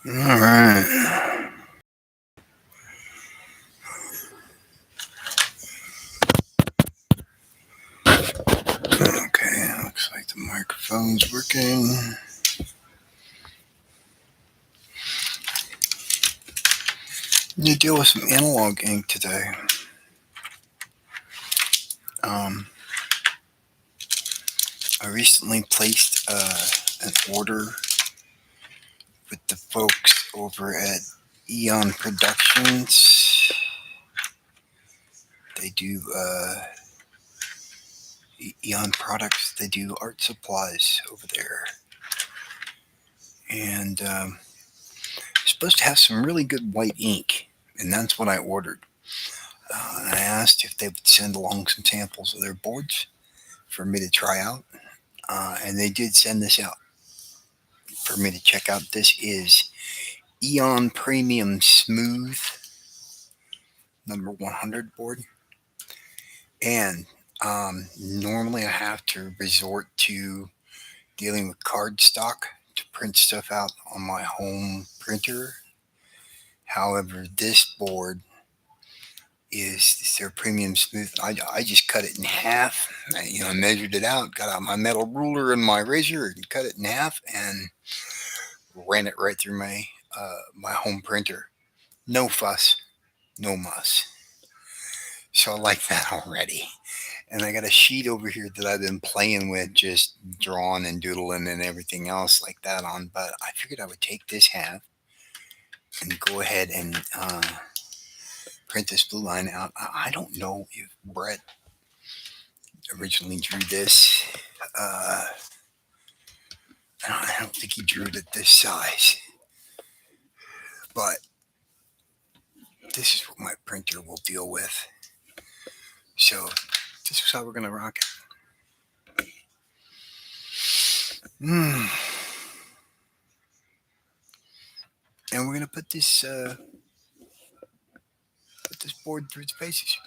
All right. Okay, looks like the microphone's working. You deal with some analog ink today. Um, I recently placed an order with the folks over at Eon Productions. They do Eon products. They do art supplies over there, and supposed to have some really good white ink, and that's what I ordered. I asked if they would send along some samples of their boards for me to try out, and they did send this out for me to check out. This is Eon Premium Smooth number 100 board, and normally I have to resort to dealing with cardstock to print stuff out on my home printer. However, this board is their premium smooth. I just cut it in half. I measured it out, got out my metal ruler and my razor, and cut it in half, and ran it right through my home printer. No fuss, no muss. So I like that already. And I got a sheet over here that I've been playing with, just drawing and doodling and everything else like that on. But I figured I would take this half and go ahead and print this blue line out. I don't know if Brett originally drew this. I don't think he drew it at this size, but this is what my printer will deal with. So this is how we're gonna rock it. And we're gonna put this board through its paces.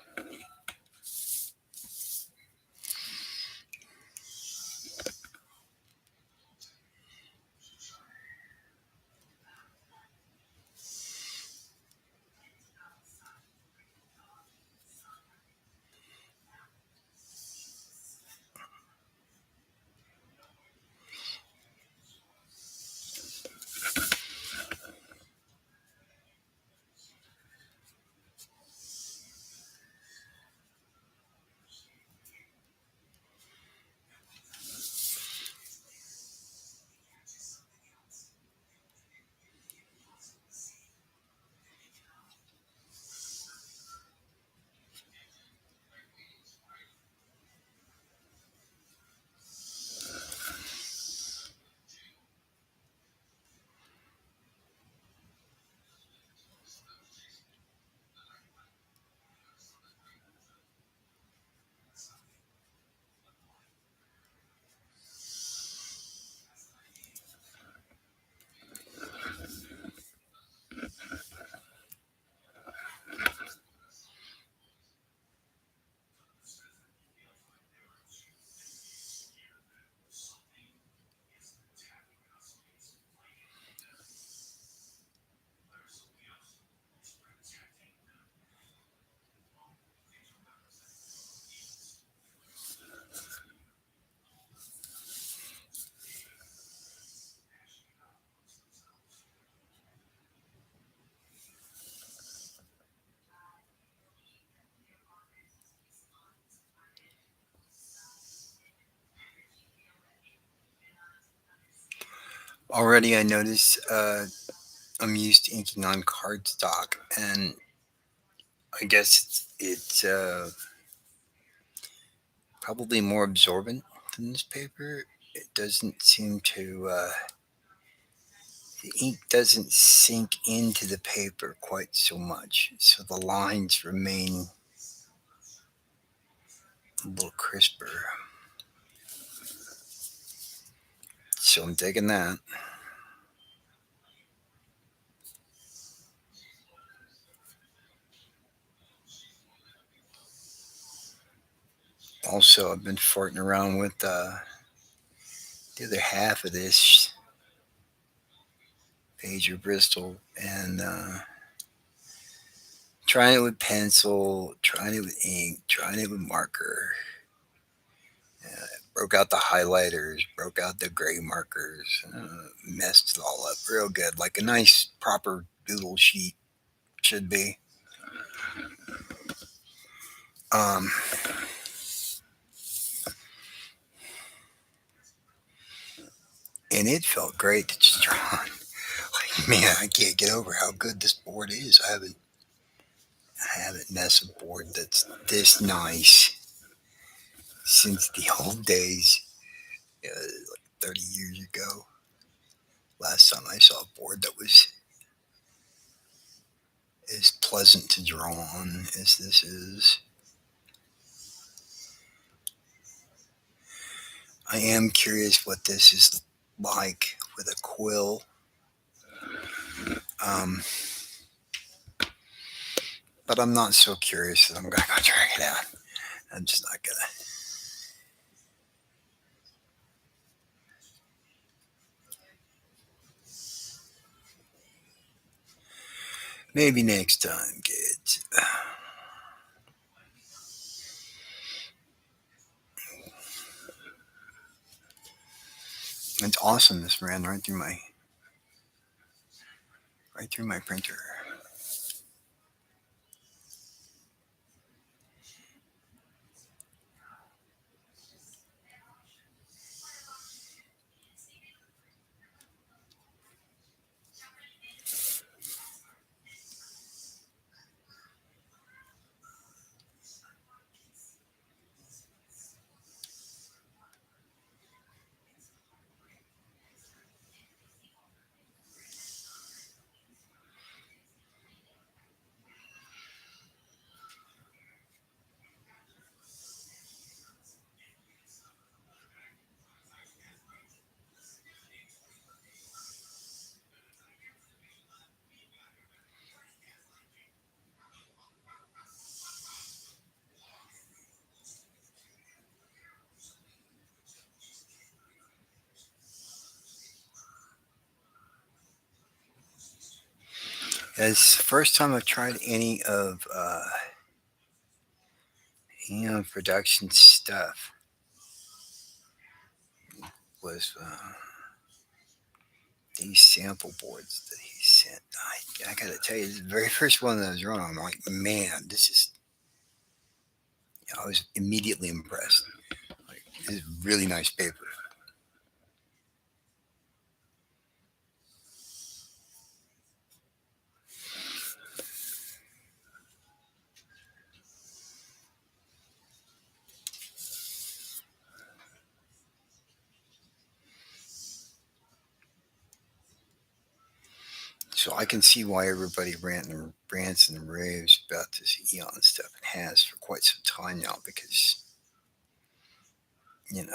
Already, I noticed I'm used to inking on cardstock, and I guess it's probably more absorbent than this paper. It doesn't seem to the ink doesn't sink into the paper quite so much, so the lines remain a little crisper. So I'm digging that. Also, I've been farting around with the other half of this pager Bristol, and trying it with pencil, trying it with ink, trying it with marker. Broke out the highlighters, broke out the gray markers, messed it all up real good, like a nice proper doodle sheet should be. Um, and it felt great to just draw on. Like, man, I can't get over how good this board is. I haven't messed a board that's this nice since the old days, like 30 years ago. Last time I saw a board that was as pleasant to draw on as this is. I am curious what this is like with a quill. Um, but I'm not so curious that I'm going to go try it out. I'm just not going to. Maybe next time, kids. It's awesome. This ran right through my printer. It's the first time I've tried any of Eon production stuff. Was these sample boards that he sent. I got to tell you, the very first one that I was running, I'm like, man, this is. I was immediately impressed. Like, this is really nice paper. So I can see why everybody rants and raves about this Eon stuff and has for quite some time now because, you know,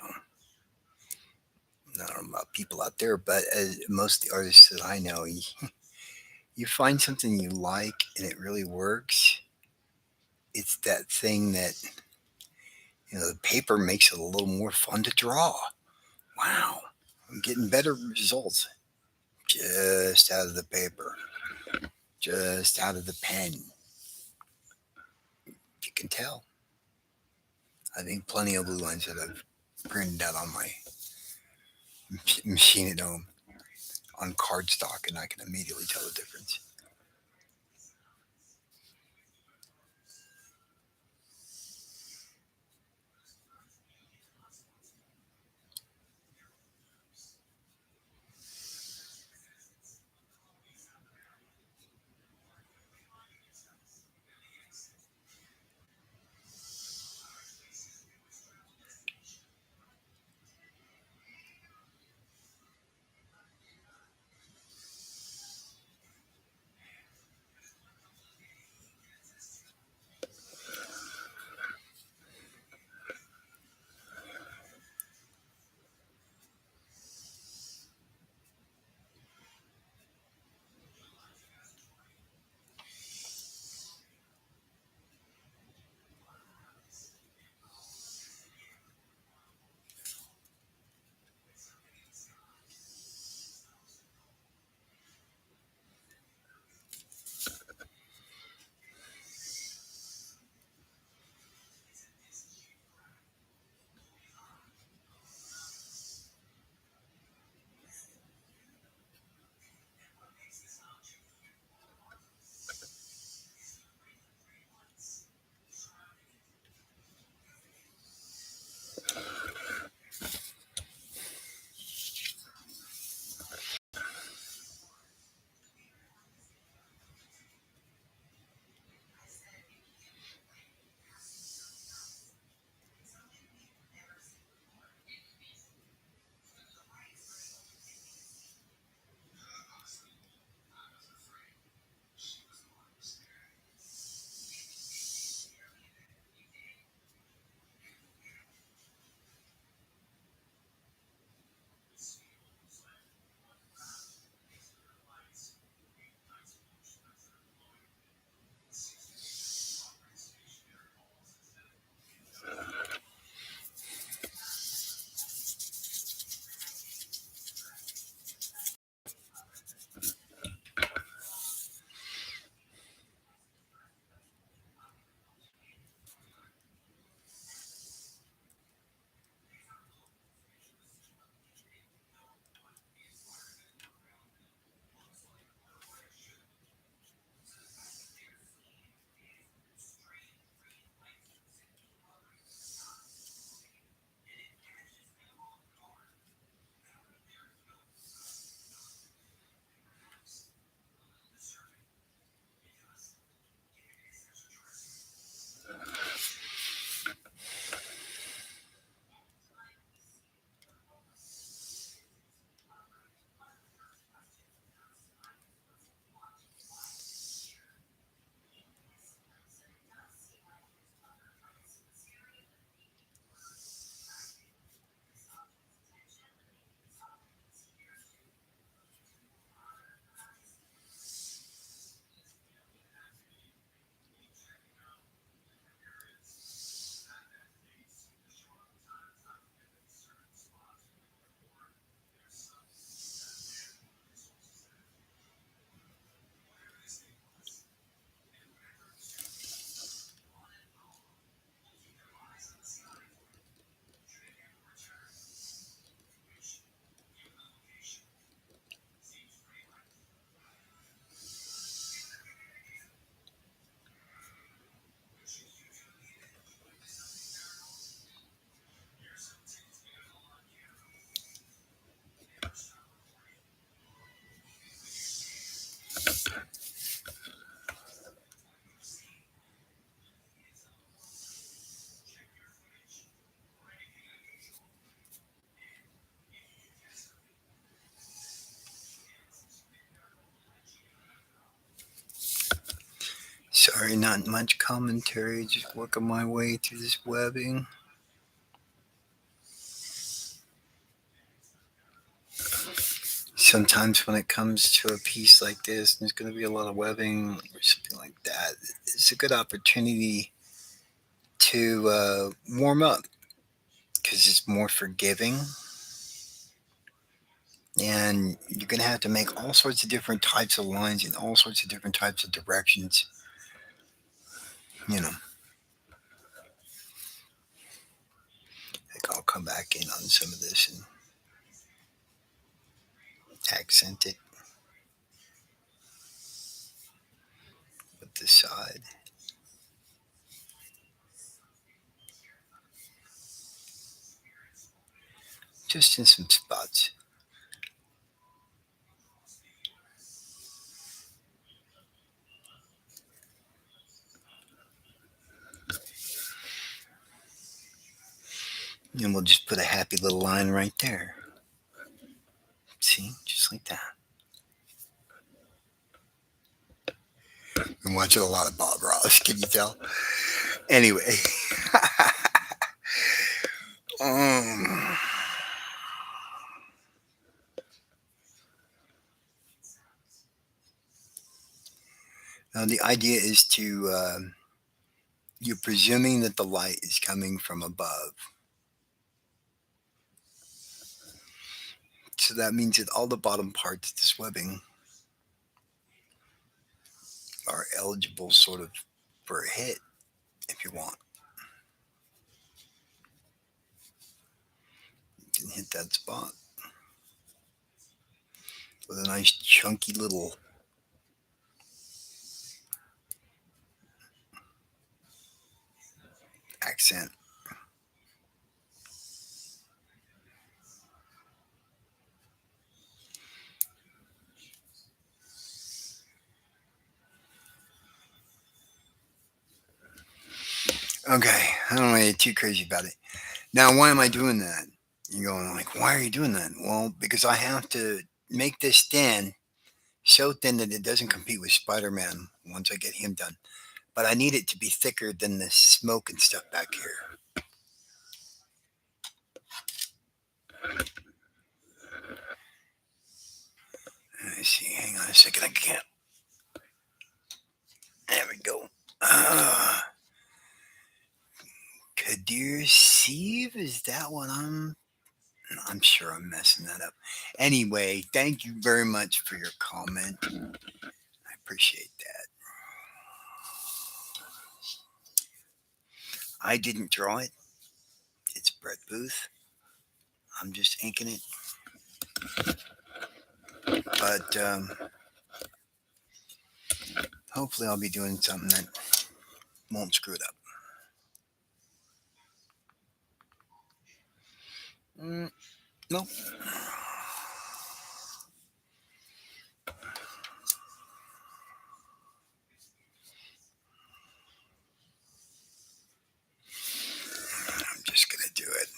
I don't know about people out there, but most of the artists that I know, you find something you like and it really works. It's that thing that, the paper makes it a little more fun to draw. Wow, I'm getting better results just out of the paper, just out of the pen. You can tell. I think plenty of blue lines that I've printed out on my machine at home on cardstock, and I can immediately tell the difference. Sorry, not much commentary, just working my way through this webbing. Sometimes when it comes to a piece like this, there's going to be a lot of webbing or something like that. It's a good opportunity to warm up because it's more forgiving. And you're going to have to make all sorts of different types of lines in all sorts of different types of directions. You know, I think I'll come back in on some of this and accent it with the side. Just in some spots. And we'll just put a happy little line right there. See, just like that. I'm watching a lot of Bob Ross, can you tell? Anyway. um, now the idea is to, you're presuming that the light is coming from above. So that means that all the bottom parts of this webbing are eligible sort of for a hit if you want. You can hit that spot with a nice chunky little accent. Okay, I don't want to get too crazy about it. Now, why am I doing that? You're going like, why are you doing that? Well, because I have to make this thin, so thin that it doesn't compete with Spider-Man once I get him done. But I need it to be thicker than the smoke and stuff back here. Let me see. Hang on a second. I can't. There we go. Kadir Sieve? Is that what I'm sure I'm messing that up. Anyway, thank you very much for your comment. I appreciate that. I didn't draw it. It's Brett Booth. I'm just inking it. But hopefully I'll be doing something that won't screw it up. Nope. I'm just going to do it.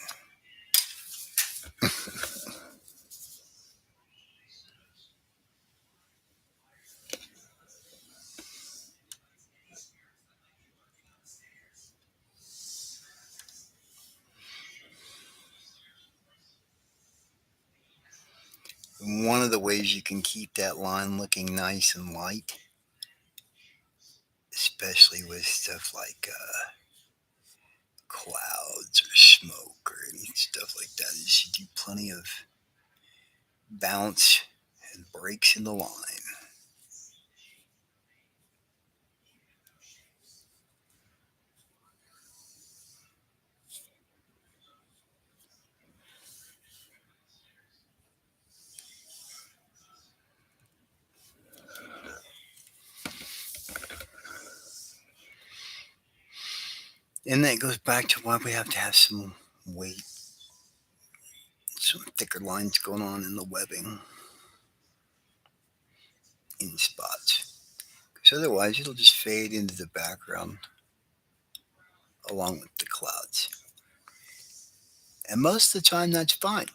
One of the ways you can keep that line looking nice and light, especially with stuff like clouds or smoke or any stuff like that, is you do plenty of bounce and breaks in the line. And that goes back to why we have to have some weight, some thicker lines going on in the webbing in spots. Because otherwise, it'll just fade into the background along with the clouds. And most of the time, that's fine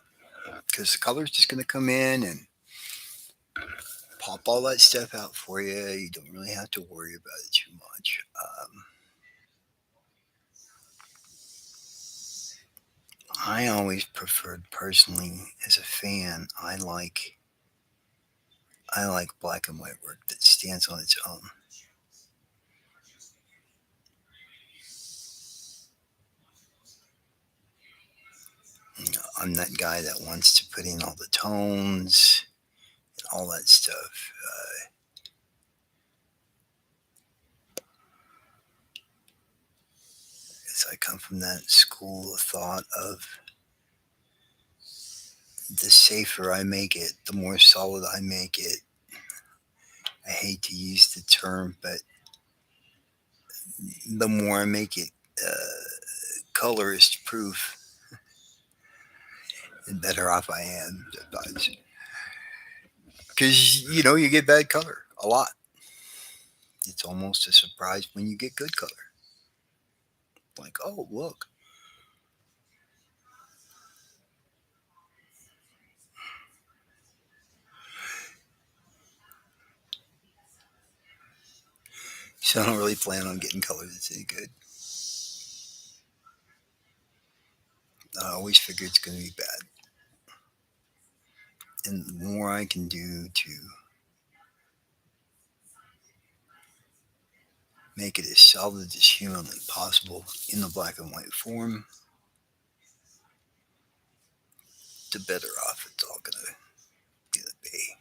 because the color's just going to come in and pop all that stuff out for you. You don't really have to worry about it too much. I always preferred personally, as a fan, I like black and white work that stands on its own. I'm that guy that wants to put in all the tones and all that stuff. As I come from that school of thought of the safer I make it, the more solid I make it. I hate to use the term, but the more I make it colorist proof, the better off I am sometimes. Because, you get bad color a lot. It's almost a surprise when you get good color. Like, oh, look. So I don't really plan on getting color that's any good. I always figure it's going to be bad. And the more I can do to make it as solid as humanly possible in the black and white form, the better off it's all gonna be.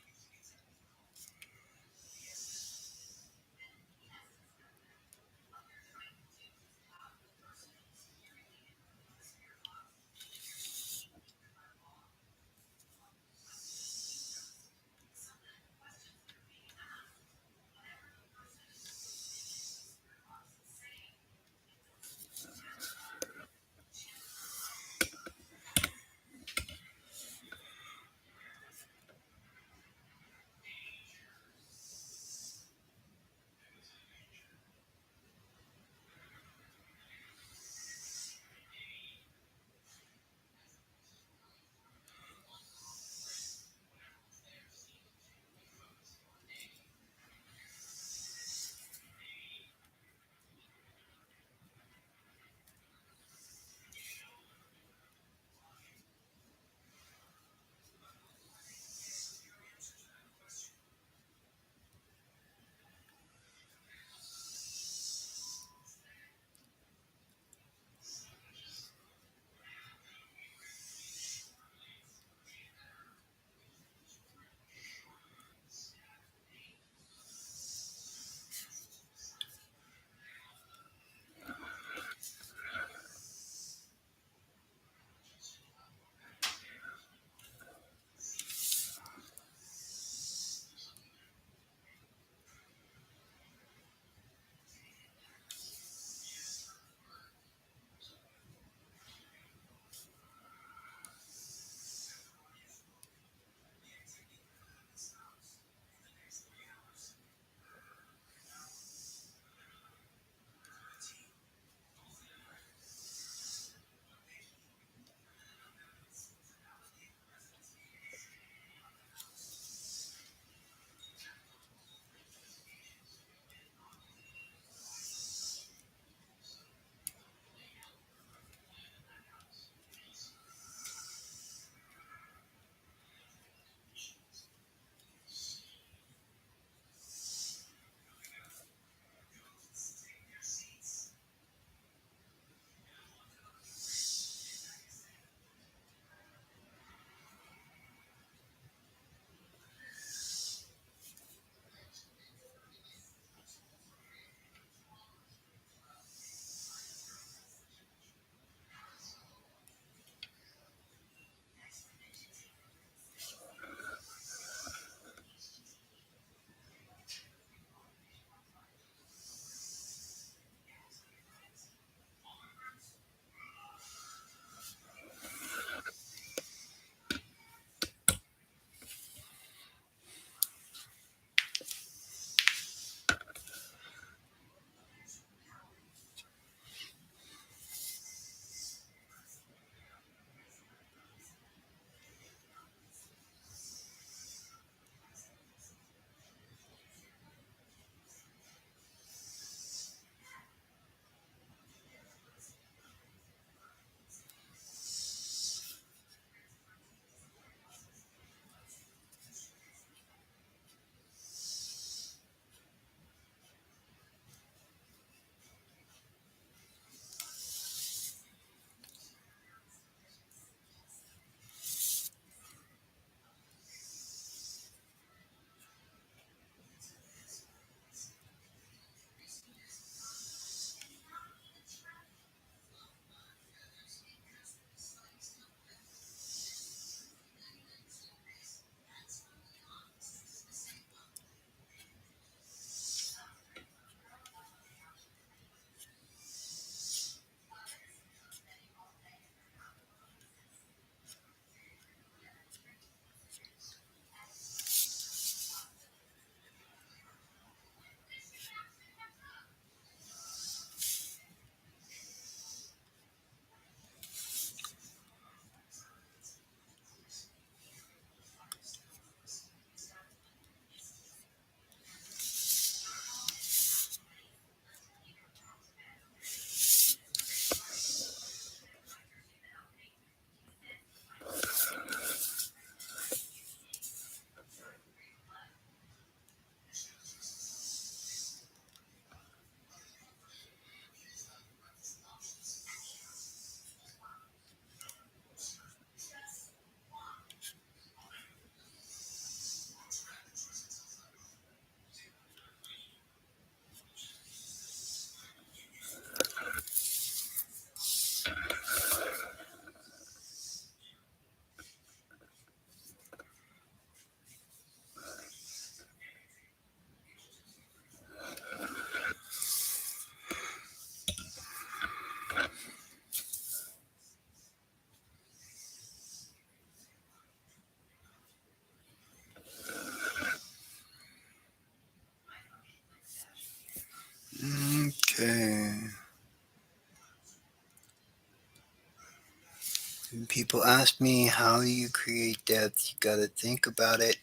When people ask me how do you create depth, you gotta think about it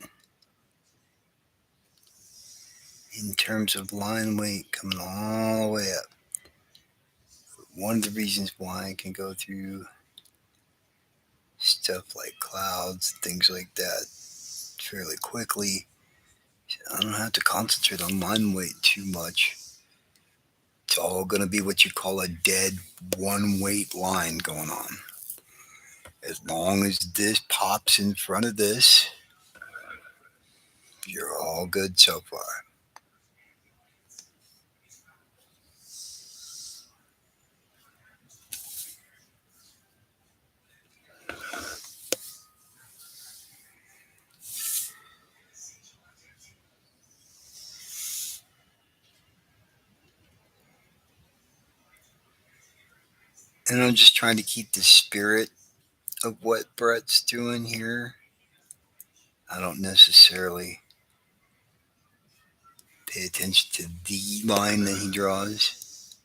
in terms of line weight coming all the way up. One of the reasons why I can go through stuff like clouds, things like that, fairly quickly, I don't have to concentrate on line weight too much. It's all going to be what you call a dead one weight line going on. As long as this pops in front of this, you're all good so far. And I'm just trying to keep the spirit of what Brett's doing here. I don't necessarily pay attention to the line that he draws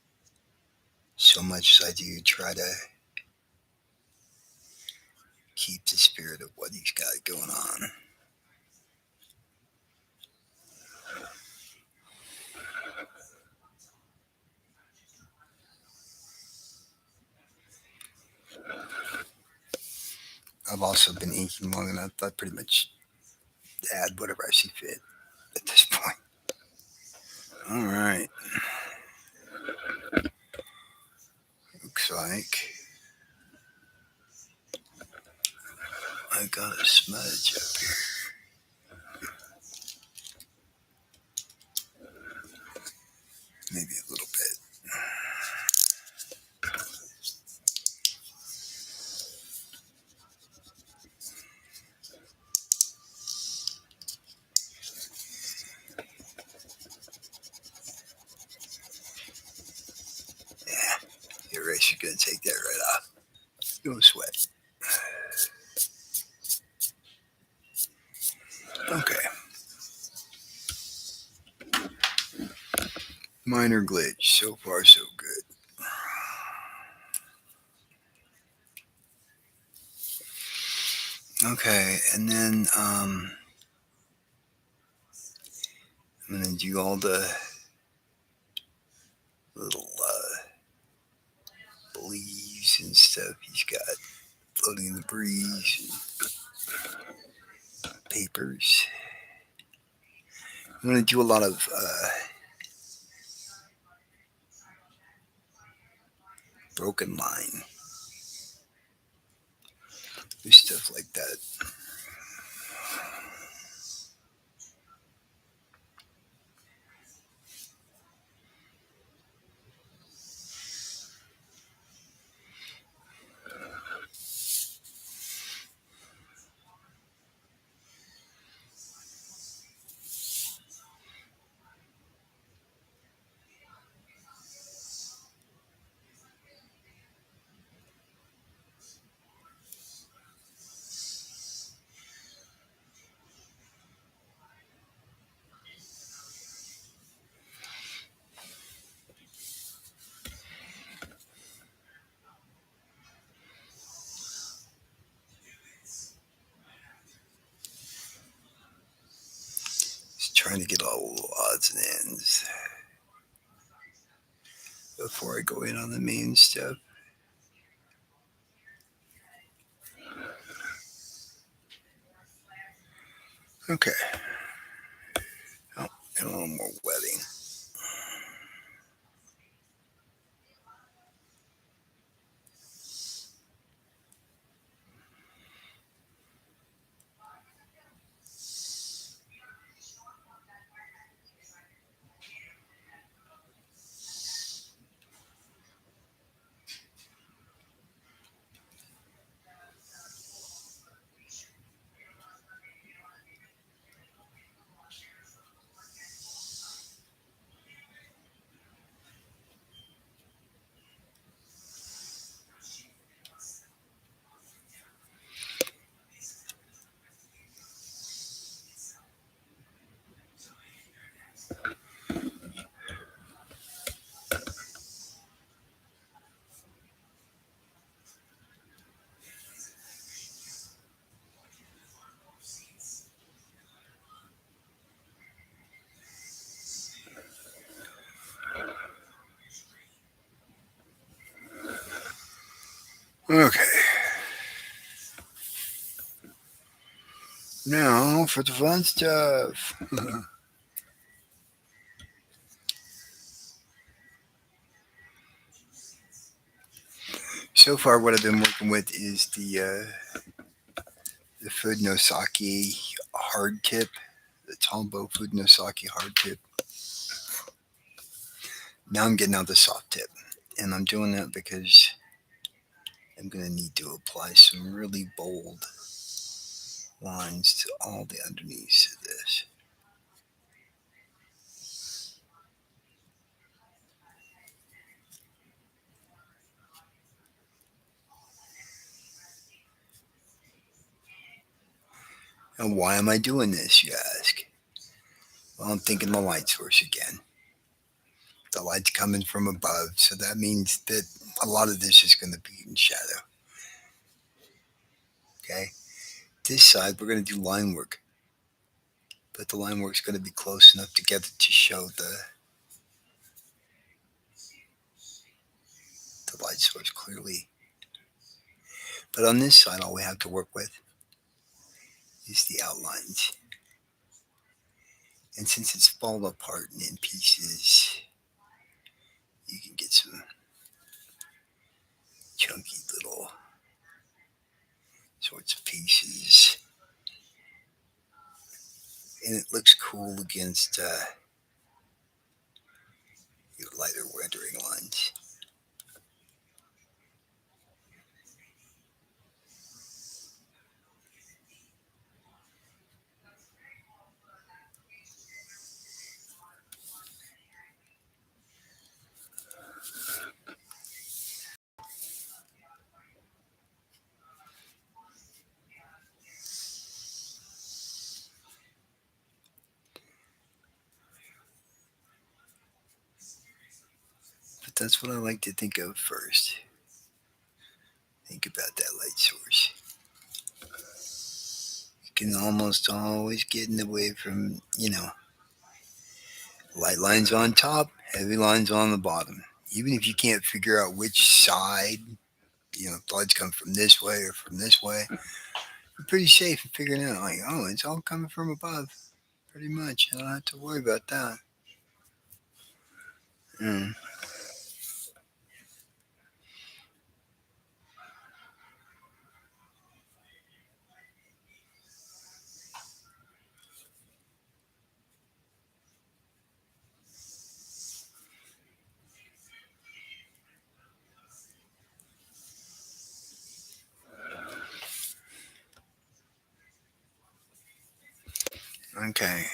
so much as I do try to keep the spirit of what he's got going on. I've also been inking long enough. I pretty much add whatever I see fit at this point. All right. Looks like I got a smudge up here. Maybe a little bit. Yeah, the eraser's going to take that right off. No sweat. Okay. Minor glitch. So far, so good. Okay, and then I'm going to do all the little leaves and stuff he's got floating in the breeze and papers. I'm going to do a lot of broken line. Do stuff like that. Just trying to get all the little odds and ends before I go in on the main stuff. Okay. Oh, and a little more wetting. Okay, now for the fun stuff. So far, what I've been working with is the Food No Sake hard tip, the Tombow Food No Sake hard tip. Now I'm getting out the soft tip, and I'm doing that because I'm going to need to apply some really bold lines to all the underneath of this. And why am I doing this, you ask? Well, I'm thinking the light source again. The light's coming from above, so that means that a lot of this is going to be in shadow. Okay, this side we're going to do line work, but the line work is going to be close enough together to show the light source clearly. But on this side, all we have to work with is the outlines. And since it's fallen apart and in pieces, you can get some chunky little sorts of pieces. And it looks cool against your lighter rendering lines. But that's what I like to think of first. Think about that light source. You can almost always get in the way from, light lines on top, heavy lines on the bottom. Even if you can't figure out which side, if the lights come from this way or from this way, you're pretty safe in figuring out, like, oh, it's all coming from above. Pretty much. I don't have to worry about that. Mm. Okay.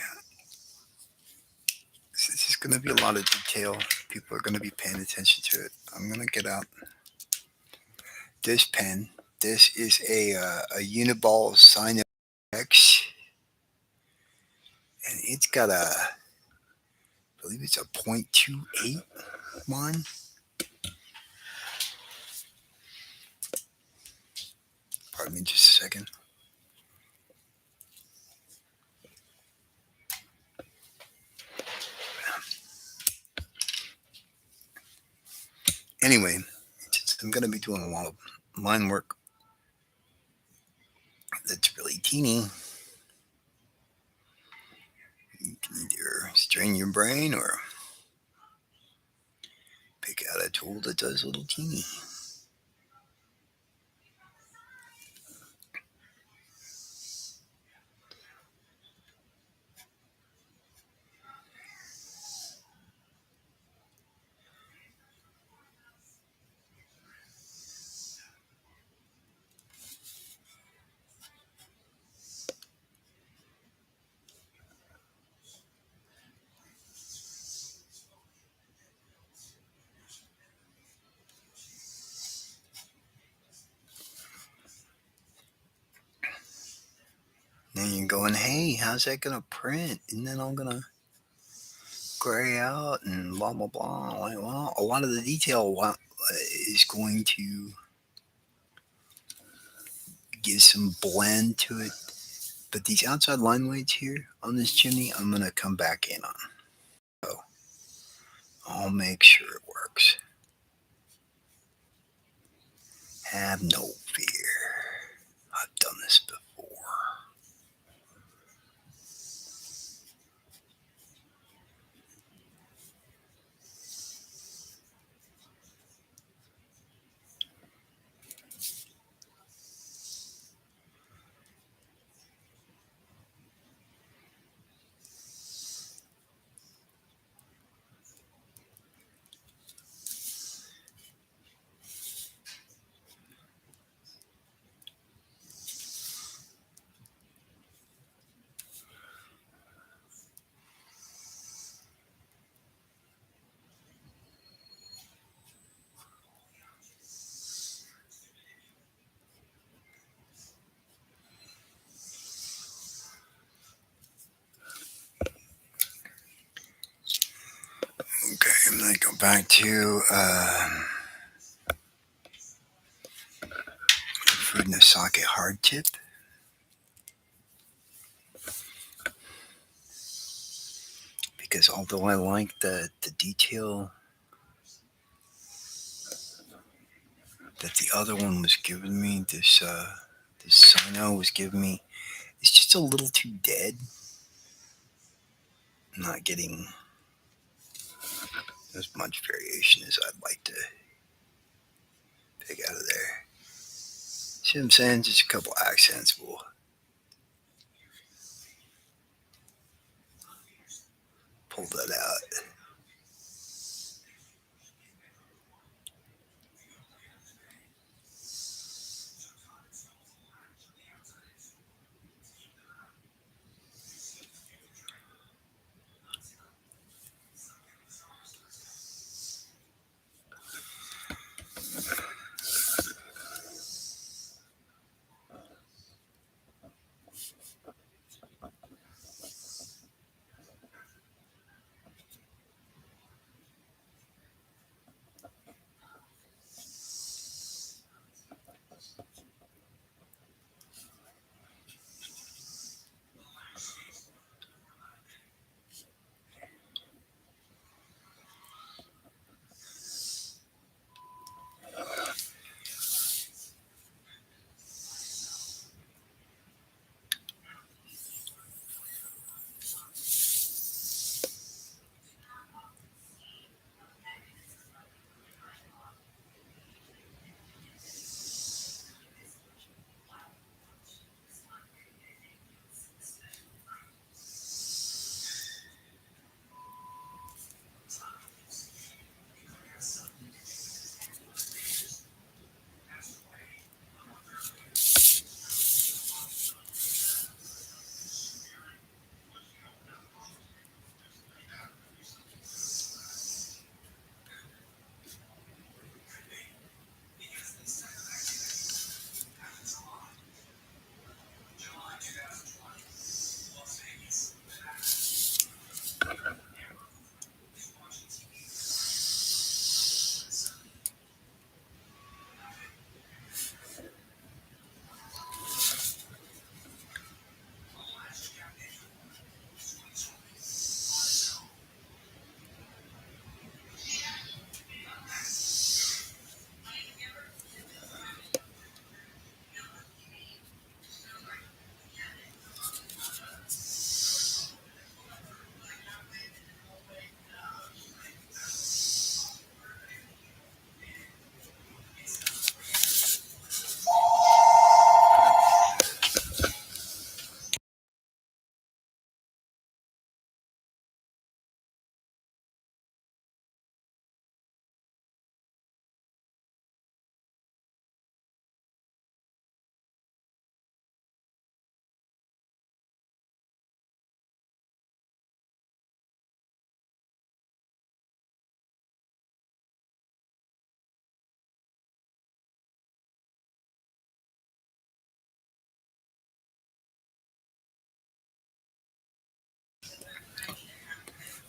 This is going to be a lot of detail. People are going to be paying attention to it. I'm going to get out this pen. This is a Uniball Sign X, and it's got I believe it's a .28 one. Pardon me just a second. Anyway, I'm going to be doing a lot of line work that's really teeny. You can either strain your brain or pick out a tool that does a little teeny. Then you're going, hey, how's that going to print? And then I'm going to gray out and blah, blah, blah. Like, well, a lot of the detail is going to give some blend to it. But these outside line weights here on this chimney, I'm going to come back in on. So I'll make sure it works. Have no fear. I've done this before. Okay, I'm going to go back to Food Sake hard tip. Because although I like the detail that the other one was giving me, this Sino was giving me, it's just a little too dead. I'm not getting as much variation as I'd like to pick out of there. See what I'm saying? Just a couple accents will pull that out.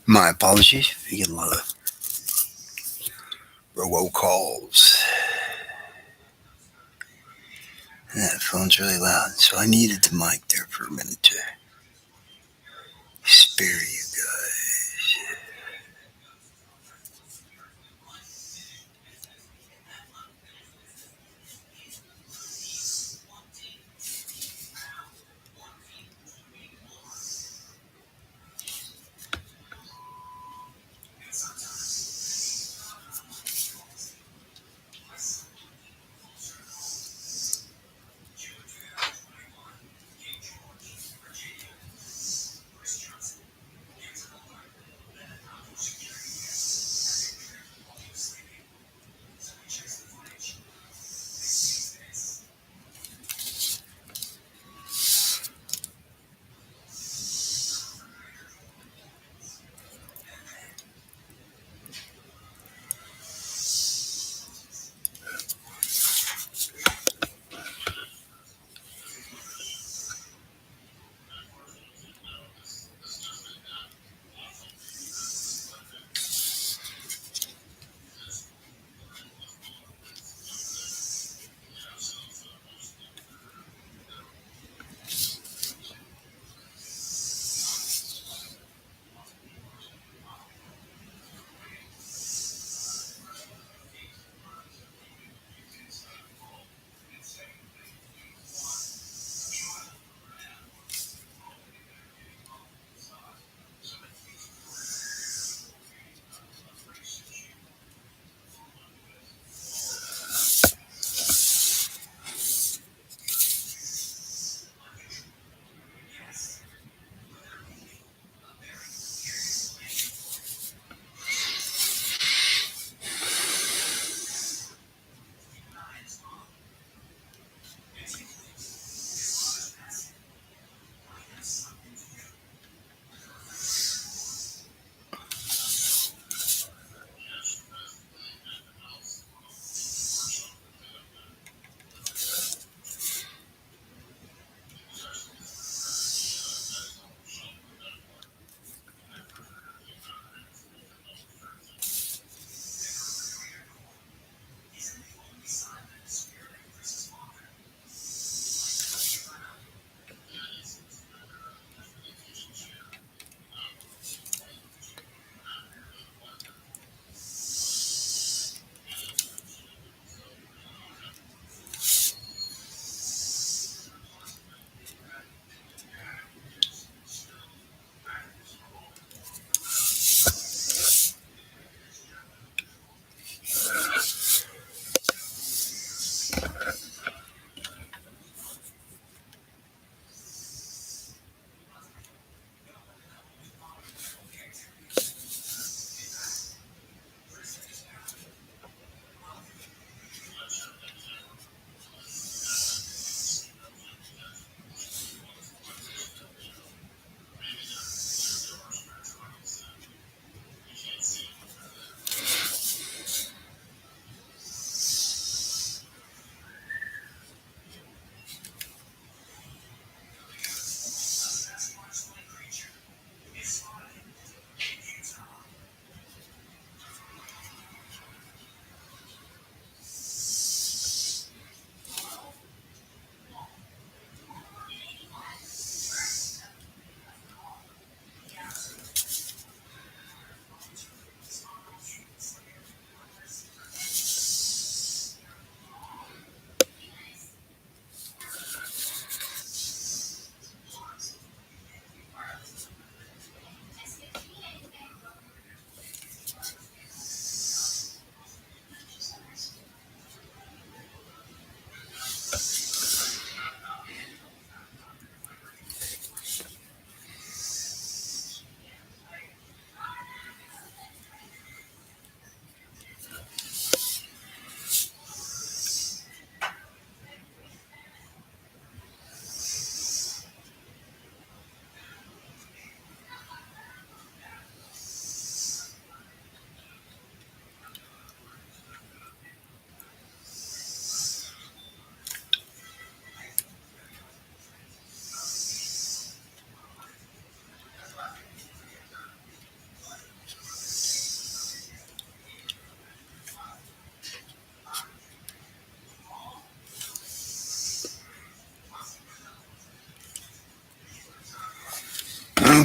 My apologies if you get a lot of robocalls. And that phone's really loud, so I needed the mic there for a minute to spare you guys.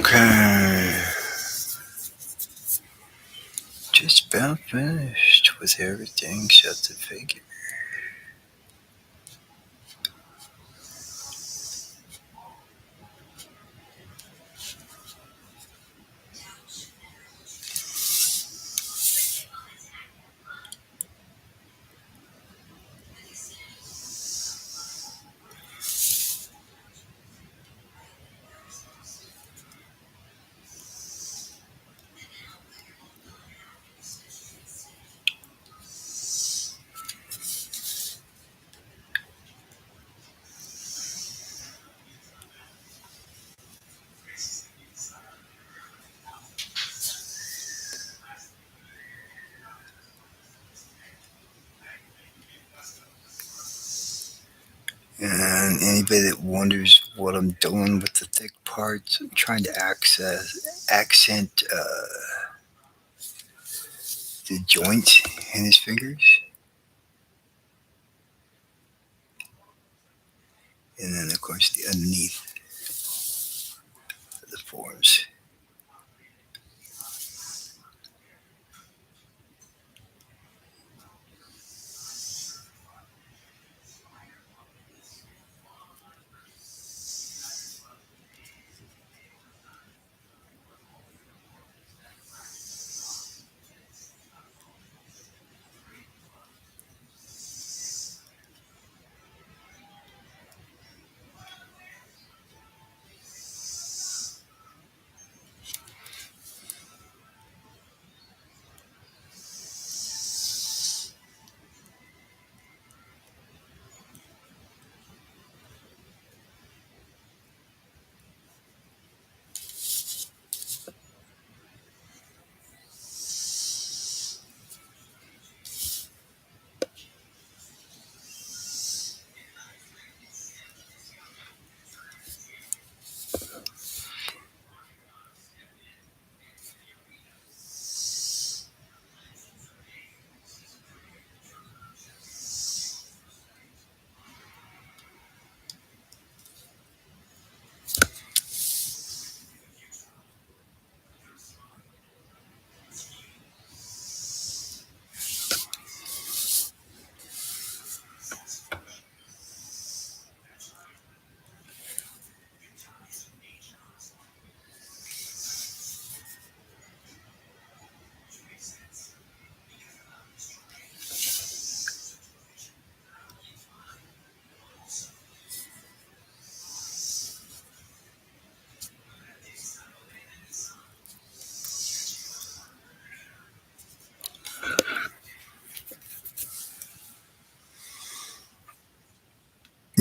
Okay. Just about finished with everything except the figure. And anybody that wonders what I'm doing with the thick parts, I'm trying to accent the joints in his fingers. And then, of course, the underneath of the forms.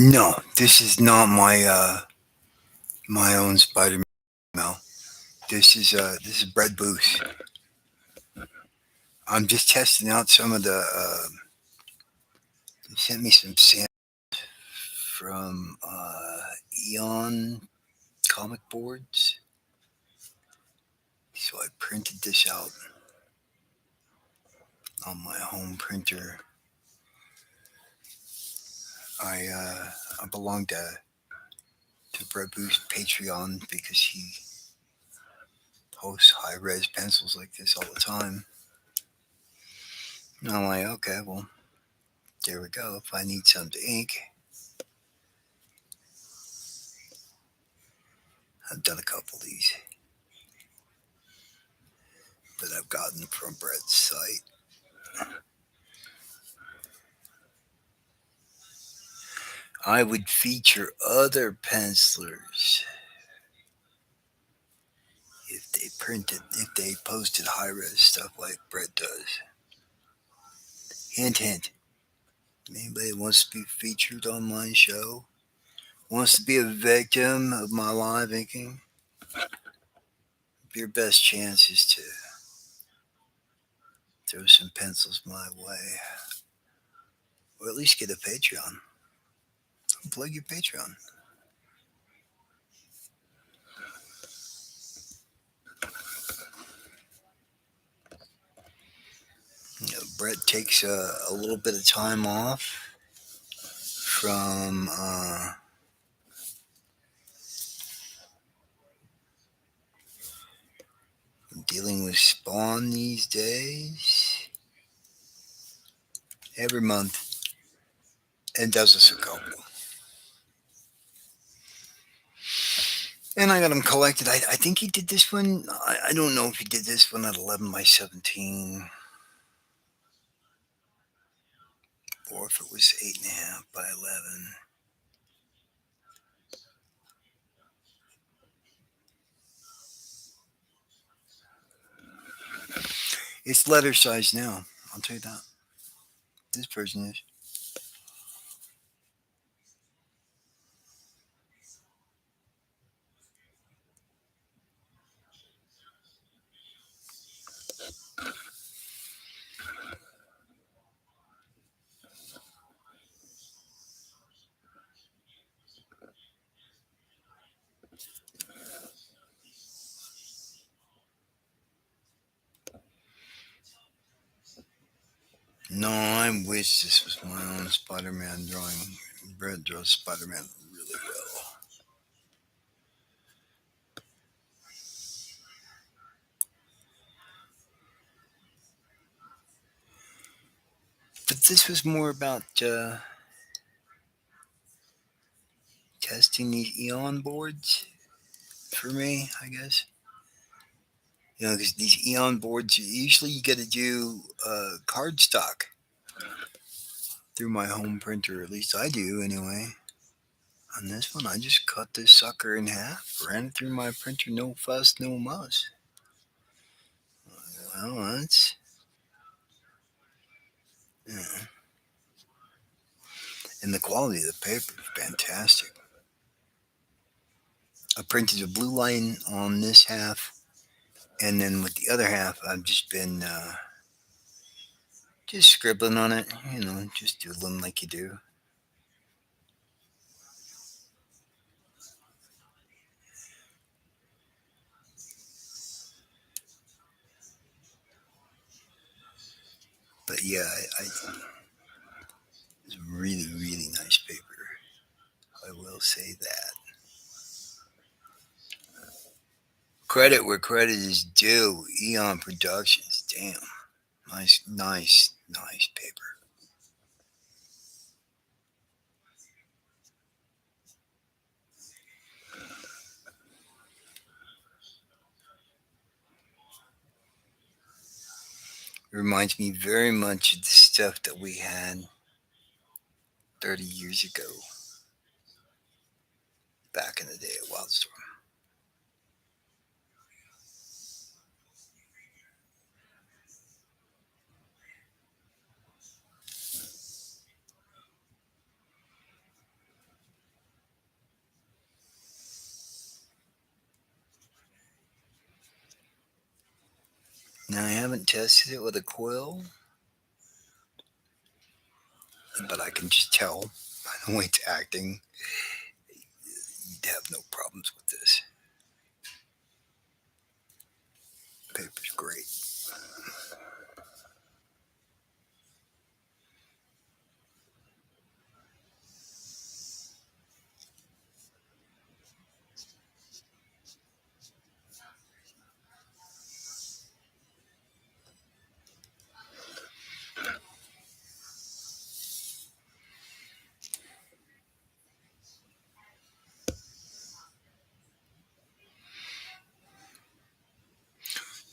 No, this is not my own Spider-Man. No, this is Bread Booth. I'm just testing out some of the. They sent me some samples from Eon comic boards, so I printed this out on my home printer. I belong to Bread Booth's Patreon because he posts high res pencils like this all the time. And I'm like, okay, well, there we go. If I need some to ink, I've done a couple of these that I've gotten from Brett's site. I would feature other pencilers if they posted high res stuff like Brett does. Hint, hint. Anybody wants to be featured on my show, wants to be a victim of my live inking, your best chance is to throw some pencils my way, or at least get a Patreon. Plug your Patreon. You know, Brett takes a little bit of time off from Dealing with spawn these days. Every month. And does us a couple. And I got them collected. I think he did this one. I don't know if he did this one at 11 by 17 or if it was 8.5 by 11. It's letter size now. I'll tell you that. This version is. No, I wish this was my own Spider-Man drawing. Brett draws Spider-Man really well. But this was more about testing these Eon boards for me, I guess. Because these Eon boards, usually you got to do cardstock through my home printer. At least I do, anyway. On this one, I just cut this sucker in half, ran it through my printer, no fuss, no muss. Well, that's. Yeah. And the quality of the paper is fantastic. I printed a blue line on this half, and then with the other half, I've just been just scribbling on it, just doodling like you do. But yeah, it's really, really nice paper. I will say that. Credit where credit is due. Eon Productions. Damn. Nice, nice, nice paper. It reminds me very much of the stuff that we had 30 years ago, back in the day at Wildstorm. Now, I haven't tested it with a quill, but I can just tell by the way it's acting, you'd have no problems with this. Paper's great.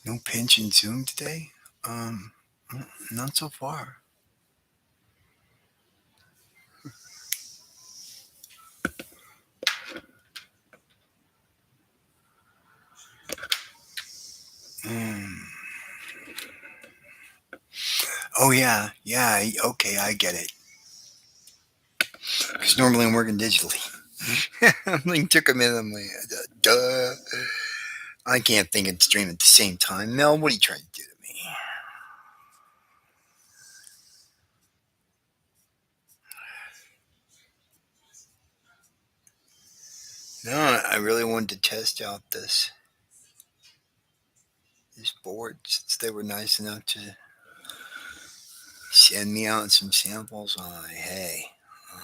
No pinch and zoom today? Um, Not so far. Mm. Oh yeah, yeah. Okay, I get it. Because normally I'm working digitally. I mean, took a minute. I'm like, duh. I can't think and stream at the same time. Mel, what are you trying to do to me? No, I really wanted to test out this board since they were nice enough to send me out some samples. Hey,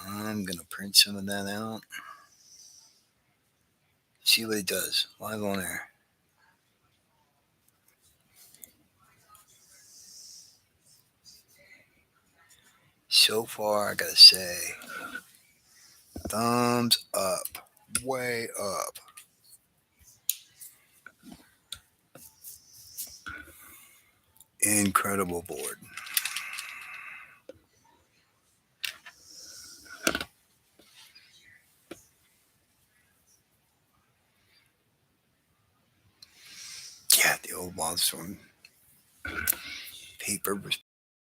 I'm gonna print some of that out. See what it does live on air. So far, I gotta say, thumbs up, way up. Incredible board. Yeah, the old Wildstorm paper was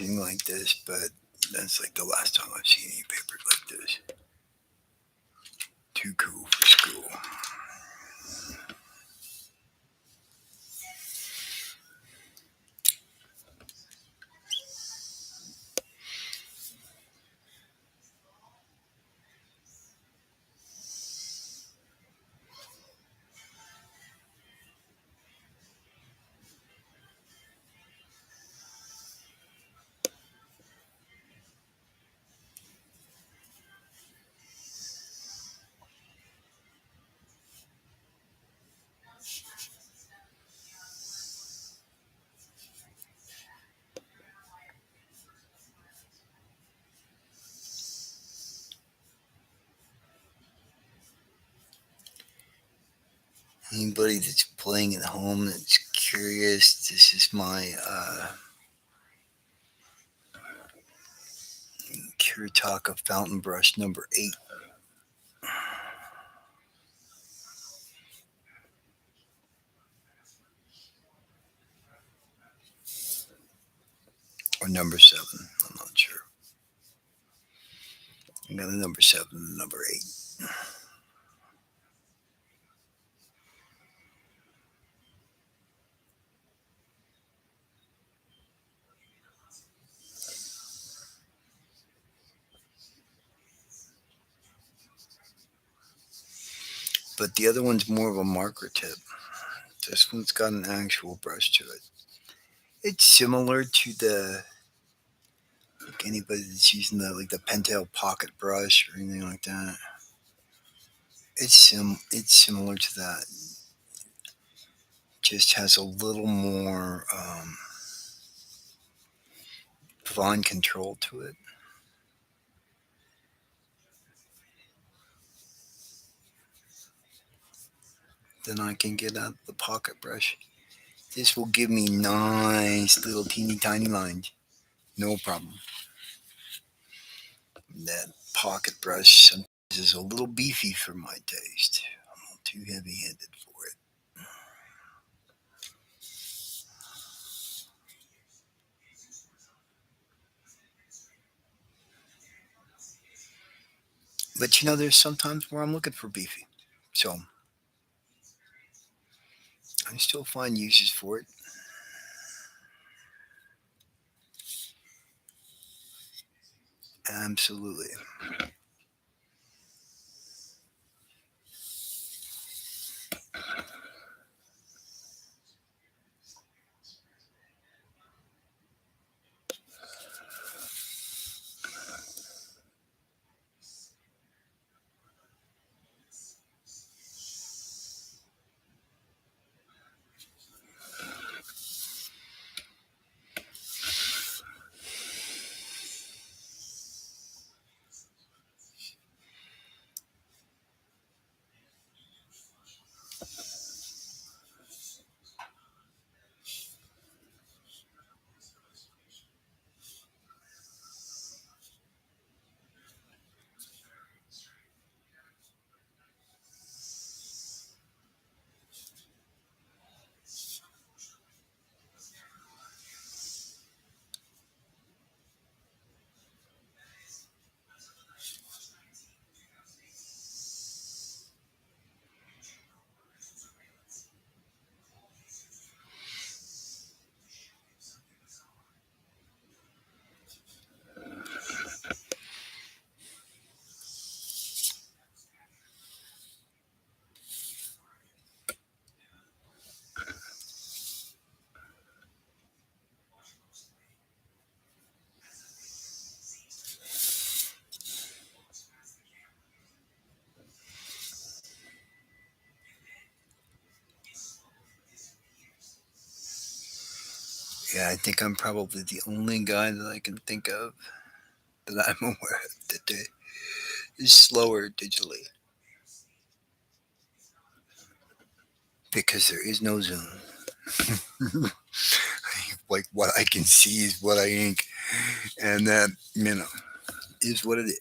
like this, but that's like the last time I've seen any papers like this. Too cool for school. Anybody that's playing at home that's curious, this is my Kuritaka fountain brush number 8. Or number 7. I'm not sure. I got a number 7 and a number 8. But the other one's more of a marker tip. This one's got an actual brush to it. It's similar to the like anybody that's using the Pentel pocket brush or anything like that. It's similar to that. Just has a little more fine control to it than I can get out of the pocket brush. This will give me nice little teeny tiny lines. No problem. That pocket brush sometimes is a little beefy for my taste. I'm a little too heavy handed for it. But there's sometimes where I'm looking for beefy. So I still find uses for it. Absolutely. Yeah, I think I'm probably the only guy that I can think of that I'm aware of that is slower digitally because there is no zoom. Like what I can see is what I ink, and that is what it is.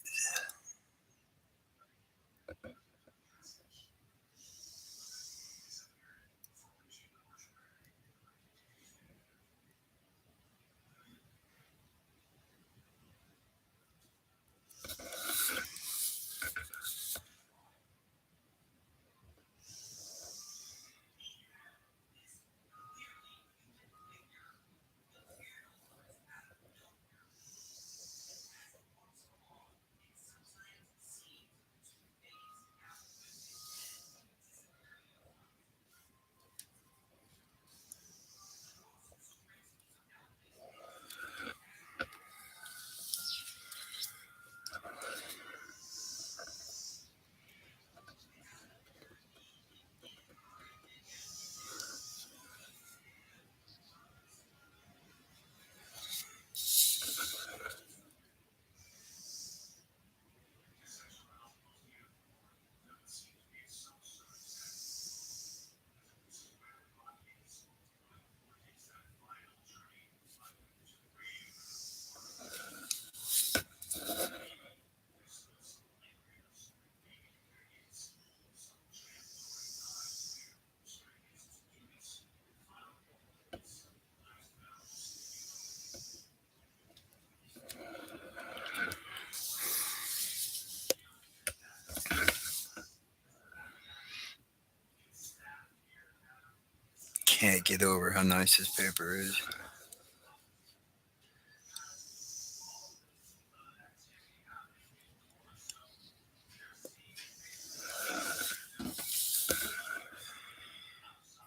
Can't get over how nice this paper is.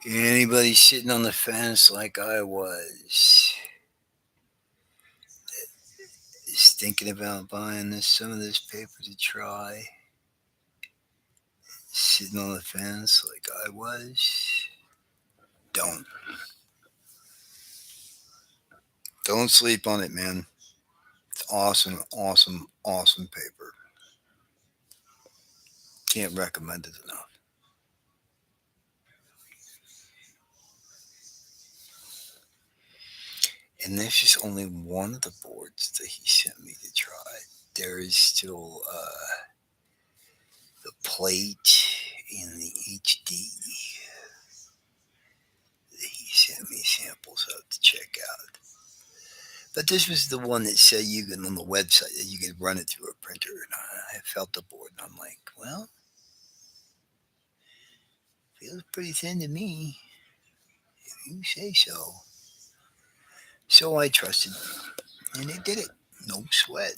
Anybody sitting on the fence like I was is thinking about buying some of this paper to try. Sitting on the fence like I was. Don't. Don't sleep on it, man. It's awesome, awesome, awesome paper. Can't recommend it enough. And this is only one of the boards that he sent me to try. There is still the plate and the HD that he sent me samples of to check out. But this was the one that said you can on the website that you could run it through a printer. And I felt the board and I'm like, well, feels pretty thin to me. If you say so. So I trusted and it did it. No sweat.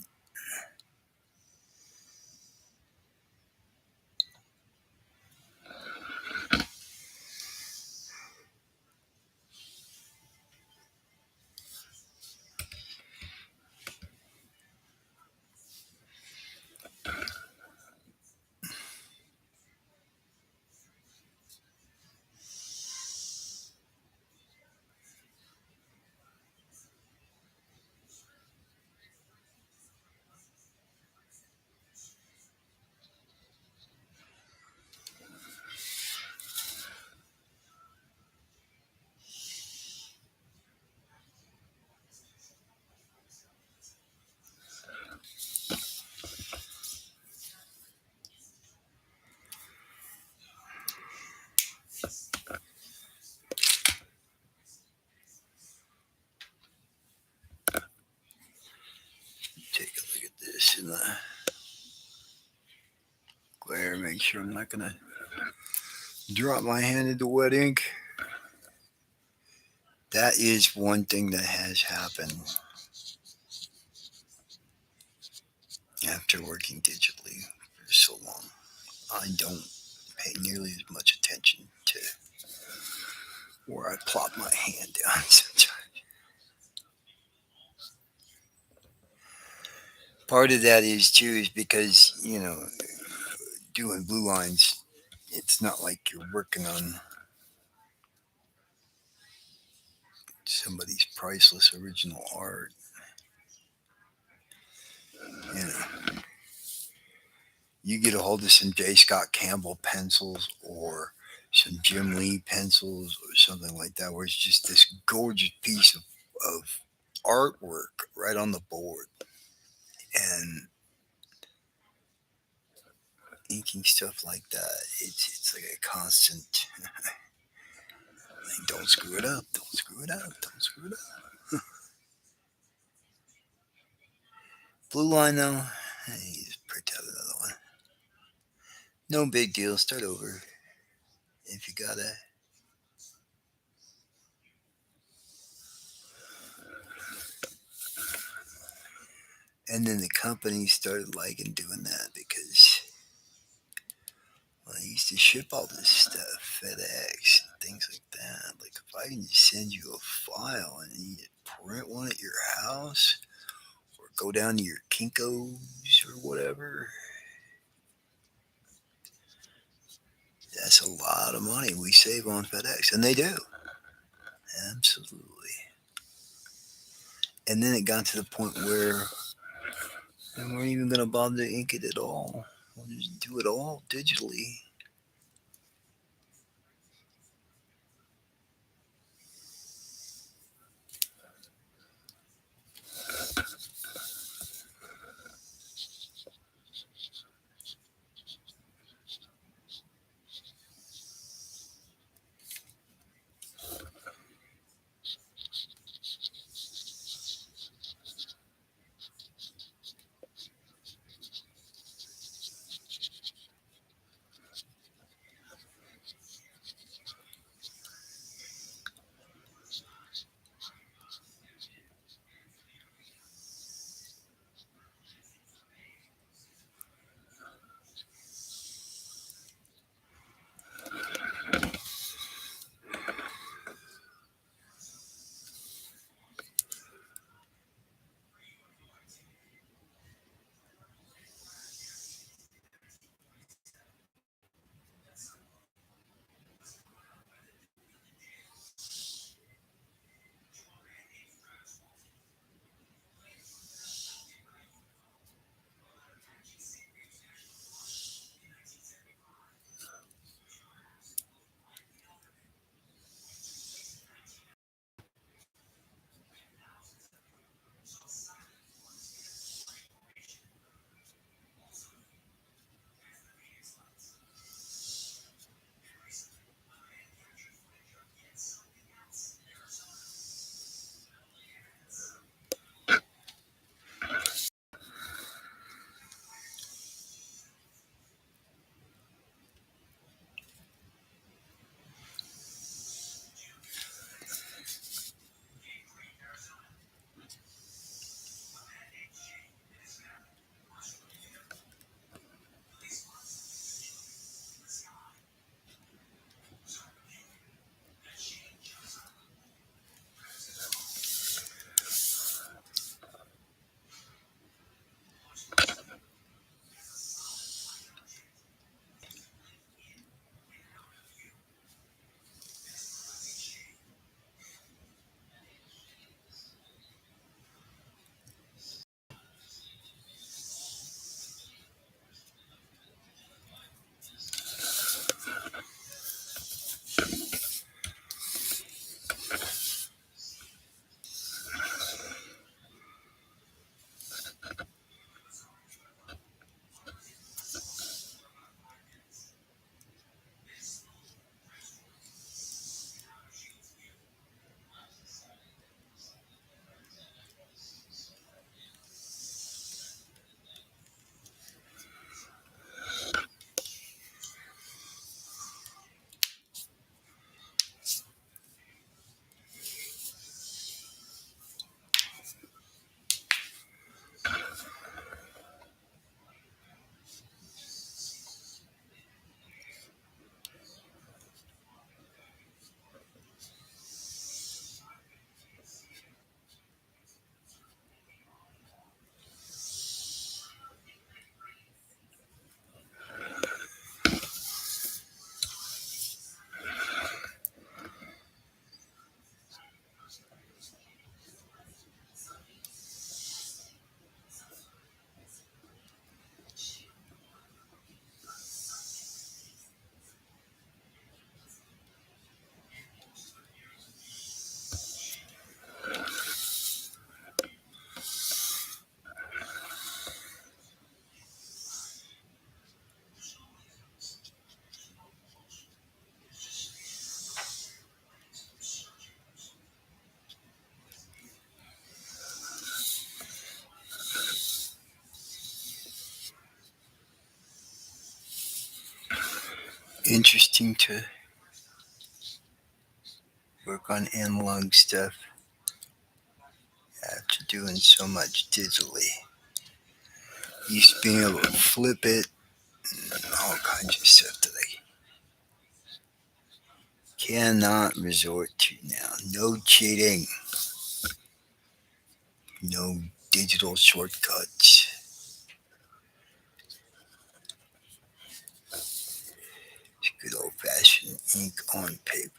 Take a look at this in the glare. Make sure I'm not going to drop my hand into wet ink. That is one thing that has happened after working digitally for so long. I don't pay nearly as much attention to where I plop my hand down sometimes. Part of that is too is because doing blue lines, it's not like you're working on somebody's priceless original art. You know, you get a hold of some J. Scott Campbell pencils or some Jim Lee pencils or something like that, where it's just this gorgeous piece of artwork right on the board. And inking stuff like that, it's like a constant. Like, don't screw it up. Don't screw it up. Don't screw it up. Blue line though, you just print out another one. No big deal. Start over if you gotta. And then the company started liking doing that because well, I used to ship all this stuff, FedEx and things like that. Like if I can just send you a file and you need to print one at your house or go down to your Kinko's or whatever, that's a lot of money we save on FedEx, and they do absolutely. And then it got to the point where we weren't even going to bother to ink it at all. We'll just do it all digitally. interesting to work on analog stuff after doing so much digitally. Used to being able to flip it and all kinds of stuff that I cannot resort to now. No cheating, no digital shortcuts. It's good old fashioned ink on paper.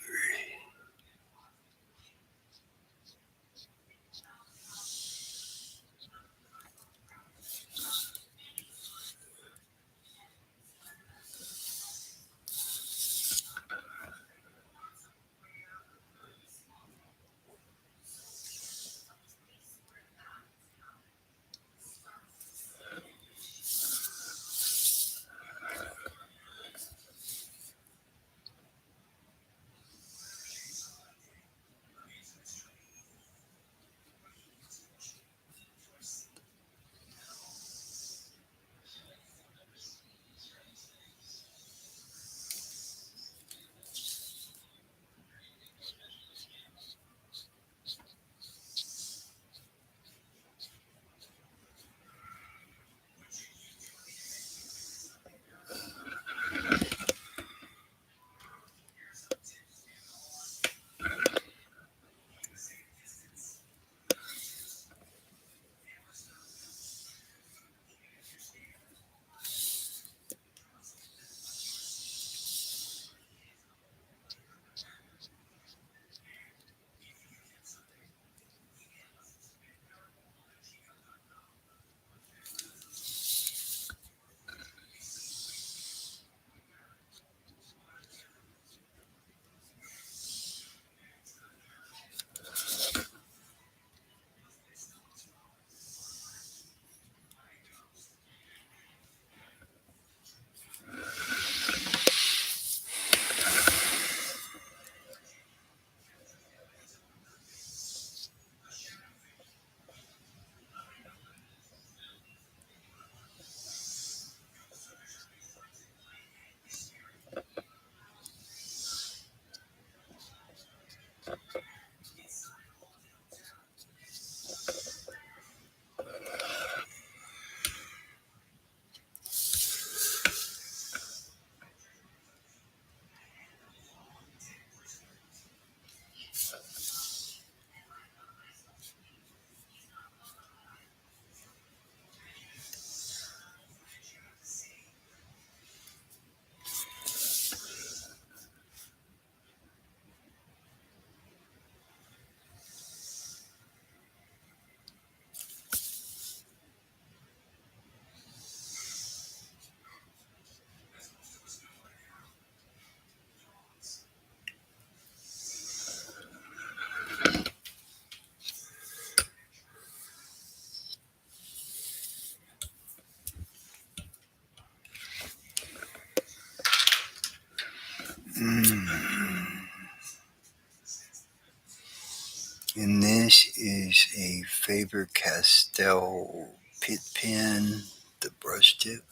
And this is a Faber Castell pit pen, the brush tip.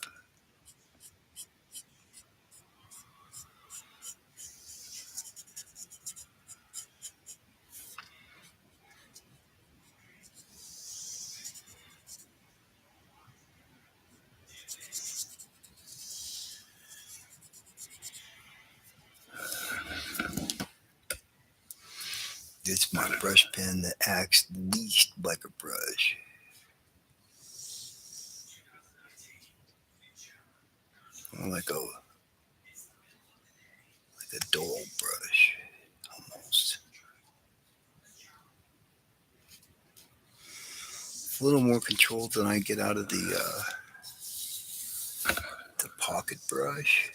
It's my brush pen that acts least like a brush, like a dull brush almost. A little more control than I get out of the pocket brush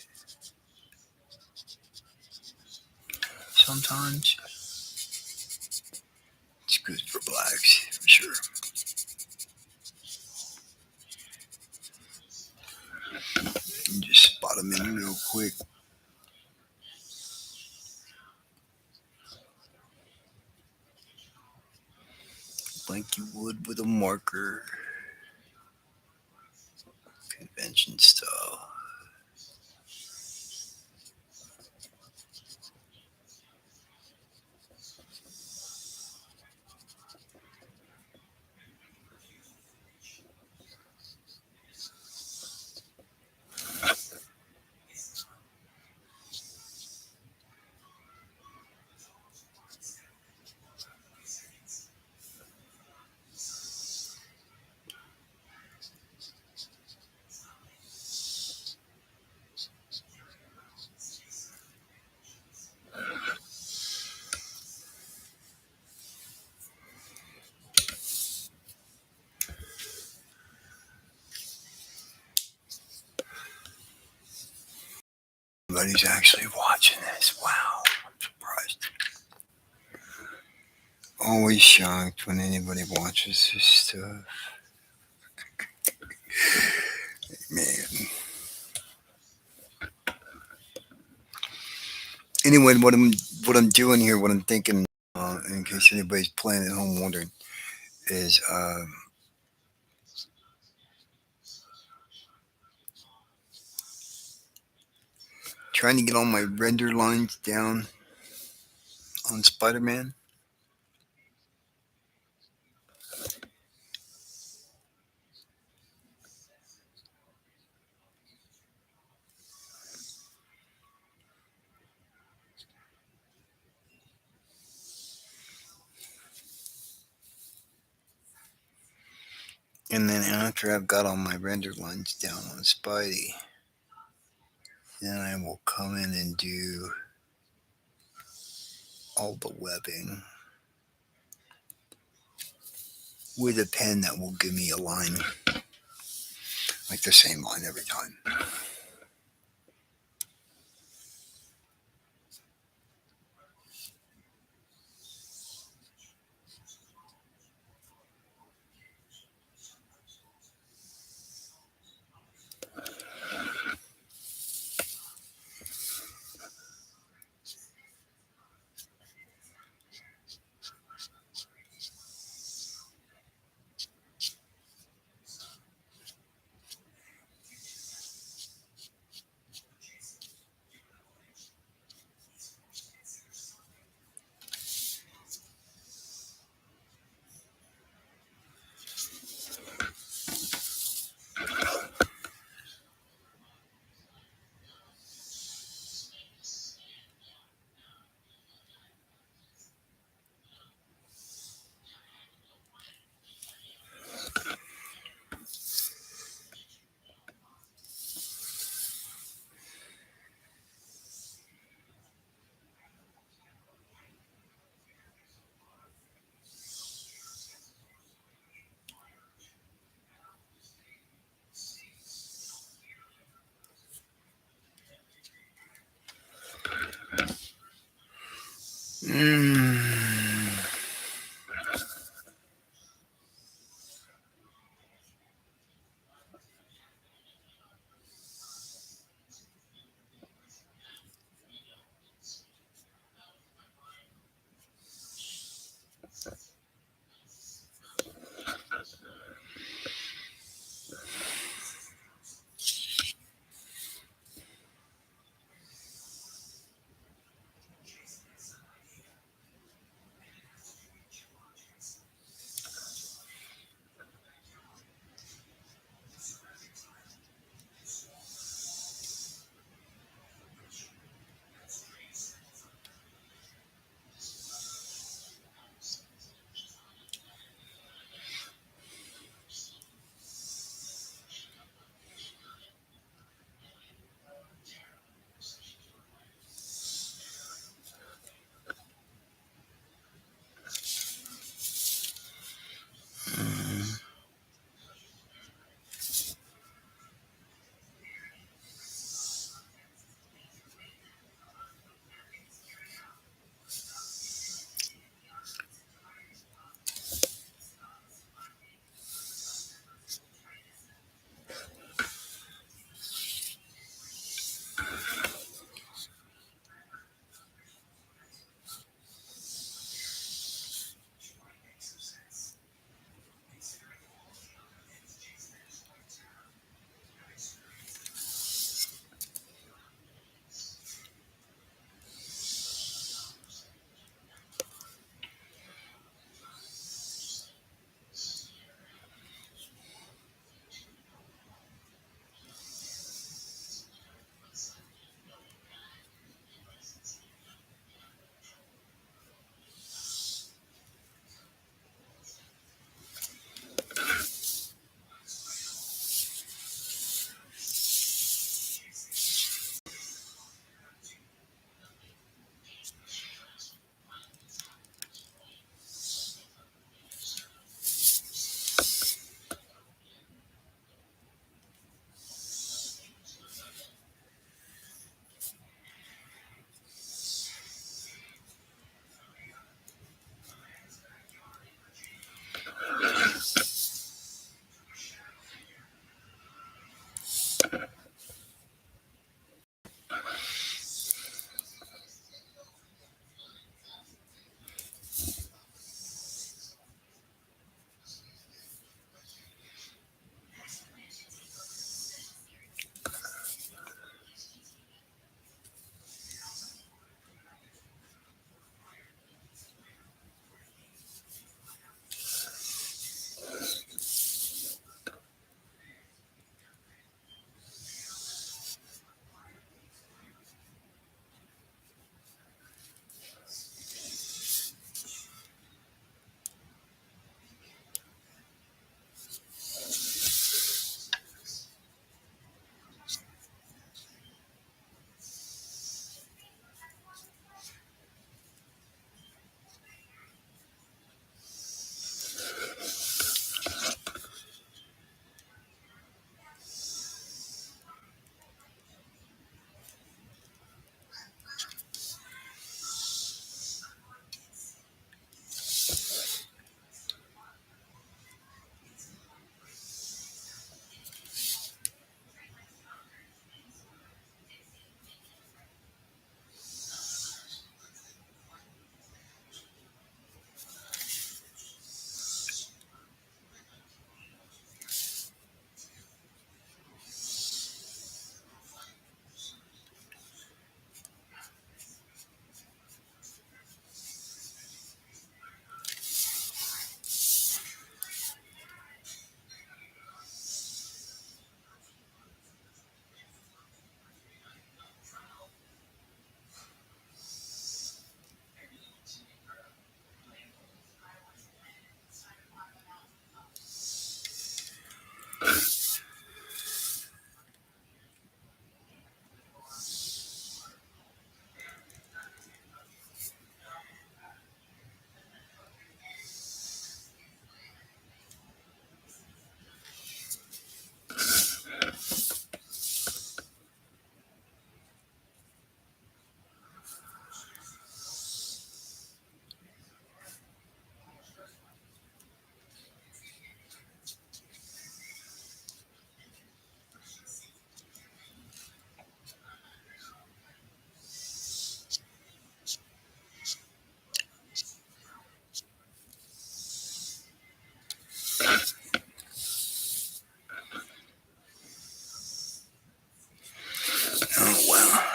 sometimes. It's good for blacks for sure. You just spot them in real quick, like you would with a marker, convention style. anybody's actually watching this. Wow, I'm surprised. Always shocked when anybody watches this stuff. Man. Anyway, what I'm doing here, what I'm thinking, in case anybody's playing at home wondering, is trying to get all my render lines down on Spider-Man. And then after I've got all my render lines down on Spidey, then I will come in and do all the webbing with a pen that will give me a line, like the same line every time. Mm.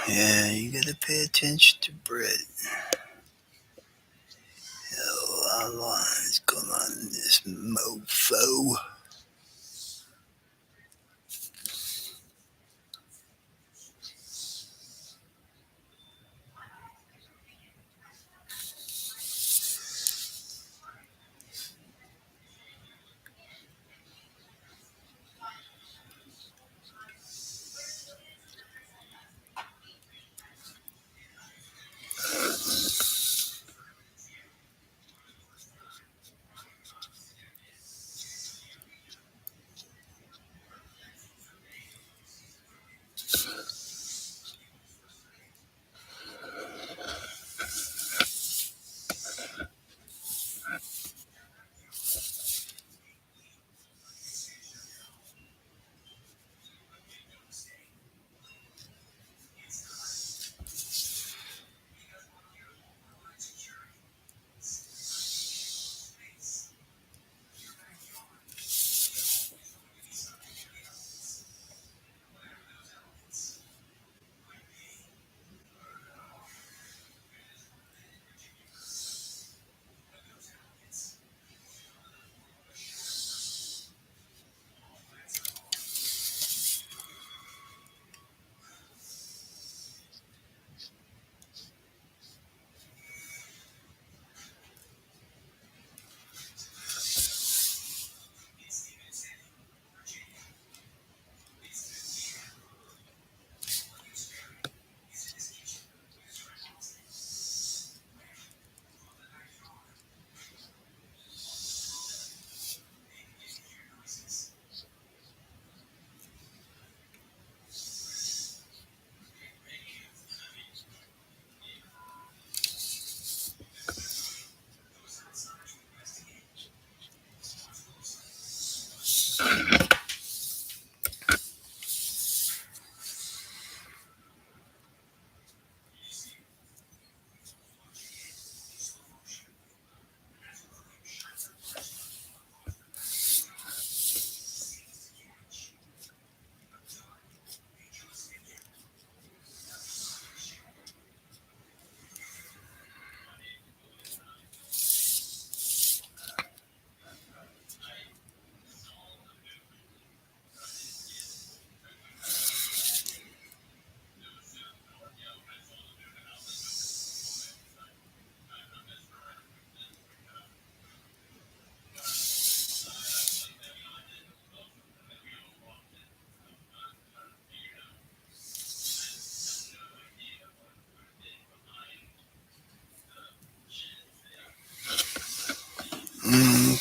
Yeah, you gotta pay attention to Brett. What's going on in this mofo?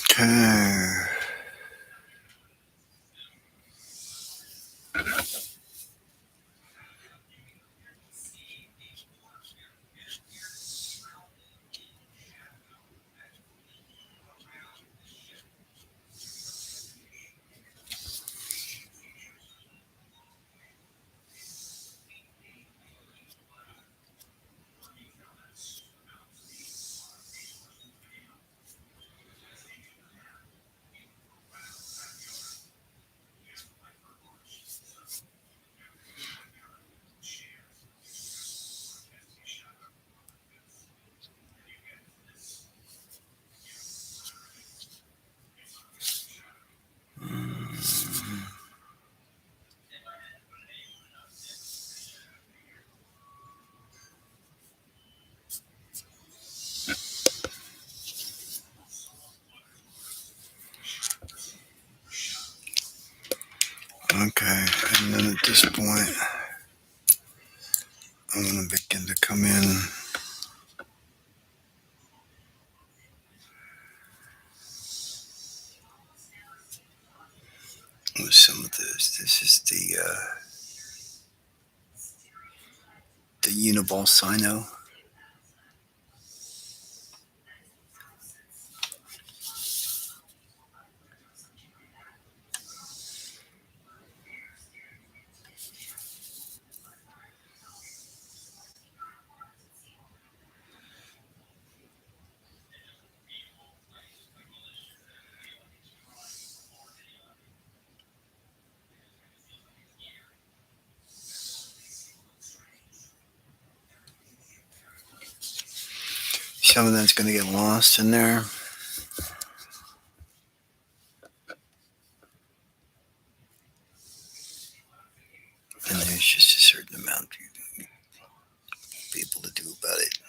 Okay. Okay, and then at this point, I'm going to begin to come in with some of this. This is the Uniball Sino. some of that's going to get lost in there. And there's just a certain amount you'll be able to do about it.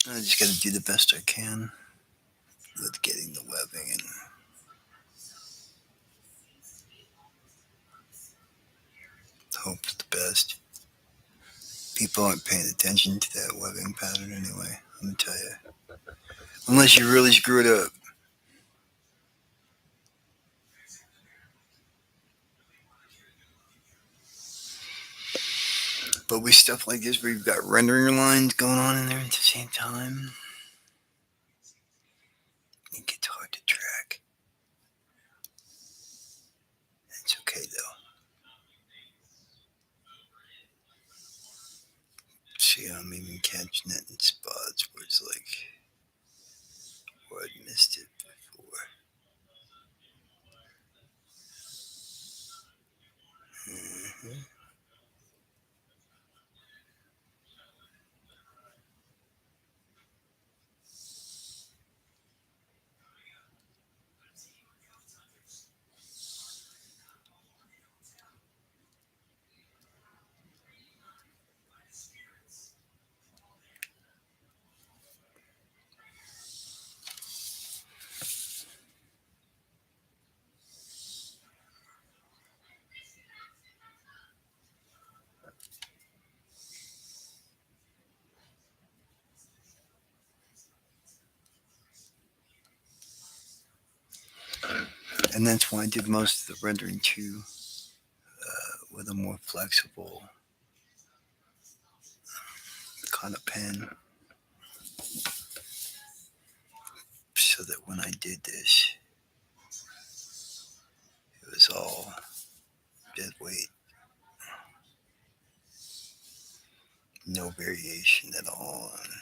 I just got to do the best I can with getting the webbing and hope for the best. People aren't paying attention to that webbing pattern anyway, let me tell you. Unless you really screw it up. But with stuff like this where you've got rendering lines going on in there at the same time, it gets hard to track. It's okay though. See, I'm even catching it in spots where it's like, where I'd missed it before. Mm-hmm. And that's why I did most of the rendering too, with a more flexible kind of pen, so that when I did this, it was all dead weight, no variation at all. And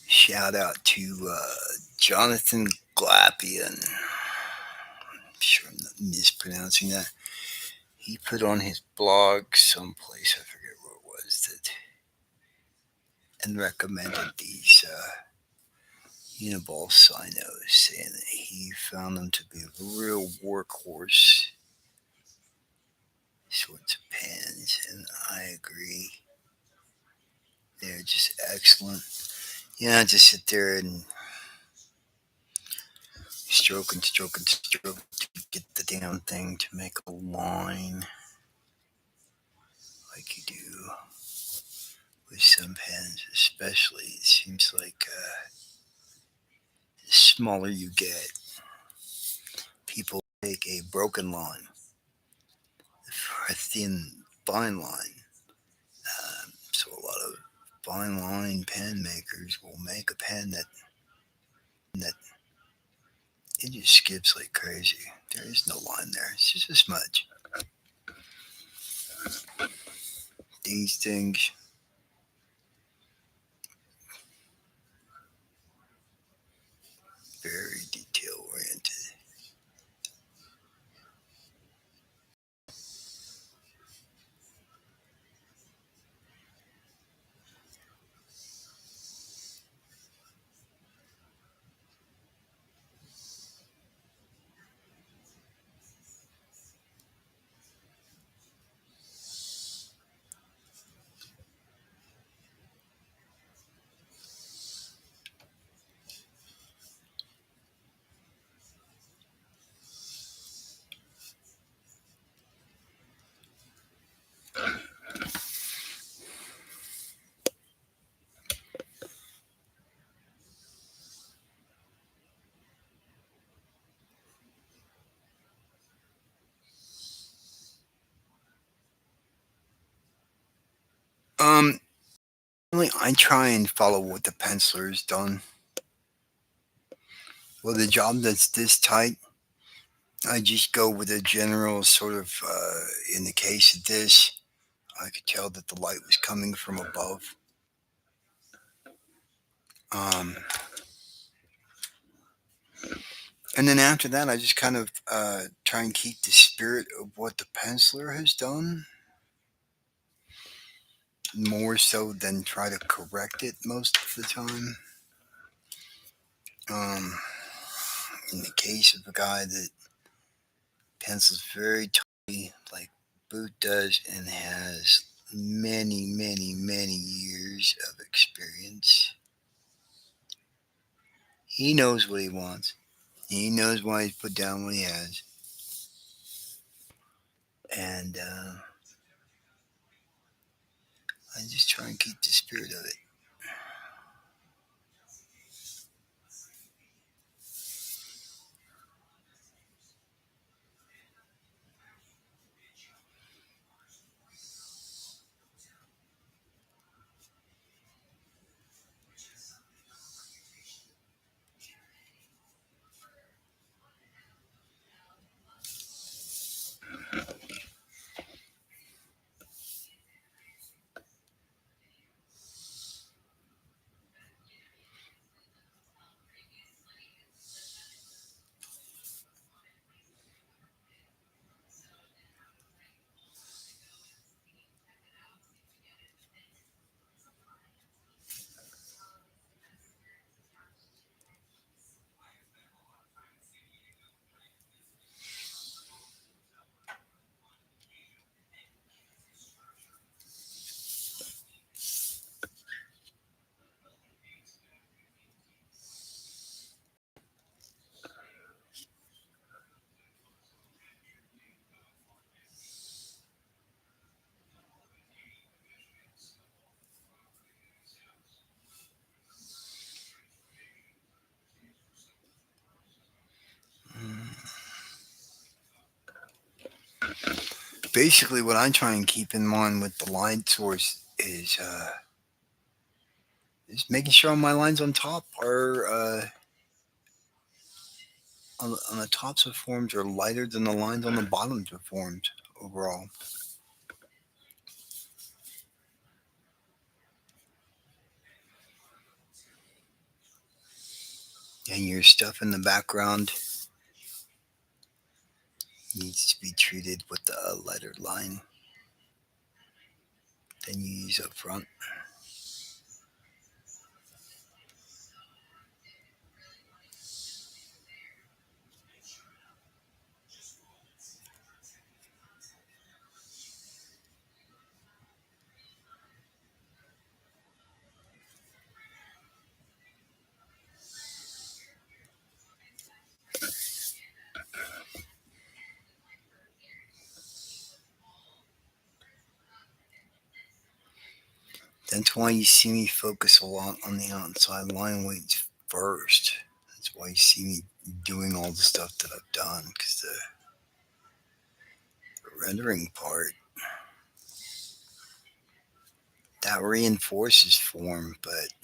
shout out to Jonathan Glapian. I'm sure I'm not mispronouncing that. He put on his blog someplace, I forget where it was, that and recommended these Uniball Sinos, saying that he found them to be real workhorse sorts of pens, and I agree. They're just excellent. You know, just sit there and stroke and stroke and stroke to get the damn thing to make a line like you do with some pens, especially. It seems like the smaller you get, people take a broken line for a thin, fine line. So a lot of fine line pen makers will make a pen that it just skips like crazy. There is no line there. It's just a smudge. These things, very detail oriented. Um, really, I try and follow what the penciler's done. Well, the job that's this tight, I just go with a general sort of. In the case of this, I could tell that the light was coming from above. Um, and then after that, I just kind of try and keep the spirit of what the penciler has done, more so than try to correct it most of the time. Um, in the case of a guy that pencils very tightly, like Boot does, and has many, many, many years of experience, he knows what he wants. He knows why he's put down what he has. And I just try and keep the spirit of it. Basically, what I try and keep in mind with the line source is making sure my lines on top are on the tops of forms are lighter than the lines on the bottoms of forms overall. And your stuff in the background needs to be treated with a lighter line than you use up front. That's why you see me focus a lot on the outside line weights first. That's why you see me doing all the stuff that I've done, because the rendering part that reinforces form, but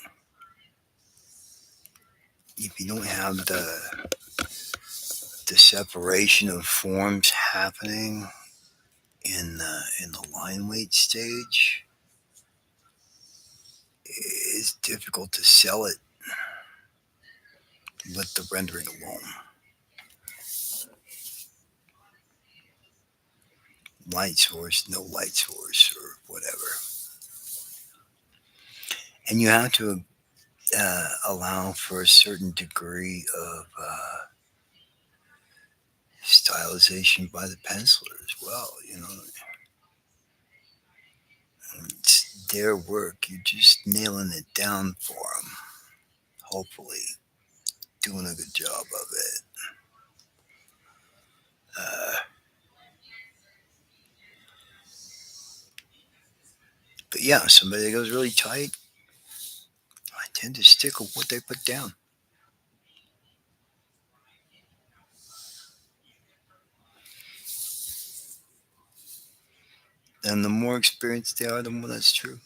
if you don't have the separation of forms happening in the line weight stage, it's difficult to sell it with the rendering alone. Light source, no light source, or whatever. And you have to allow for a certain degree of stylization by the penciler as well. You know, it's their work. You're just nailing it down for them. Hopefully, doing a good job of it. Uh, but yeah, somebody that goes really tight, I tend to stick with what they put down. And the more experienced they are, the more that's true.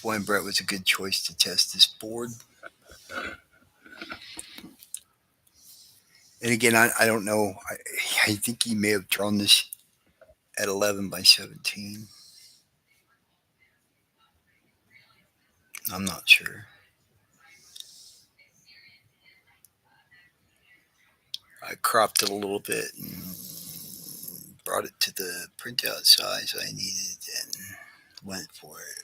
why Brett was a good choice to test this board. And again, I don't know. I think he may have drawn this at 11 by 17. I'm not sure. I cropped it a little bit and brought it to the printout size I needed and went for it.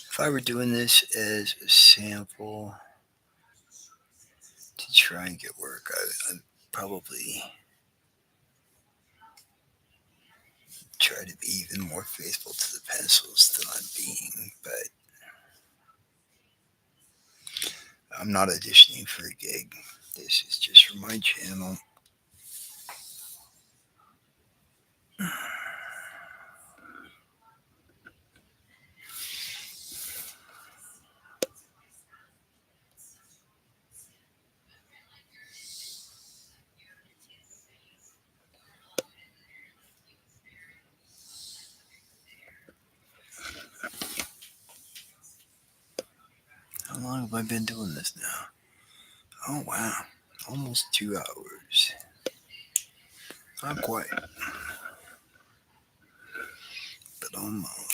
If I were doing this as a sample to try and get work, I'd probably try to be even more faithful to the pencils than I'm being, but I'm not auditioning for a gig. This is just for my channel. How long have I been doing this now? Oh, wow. Almost 2 hours. Not quite, but almost.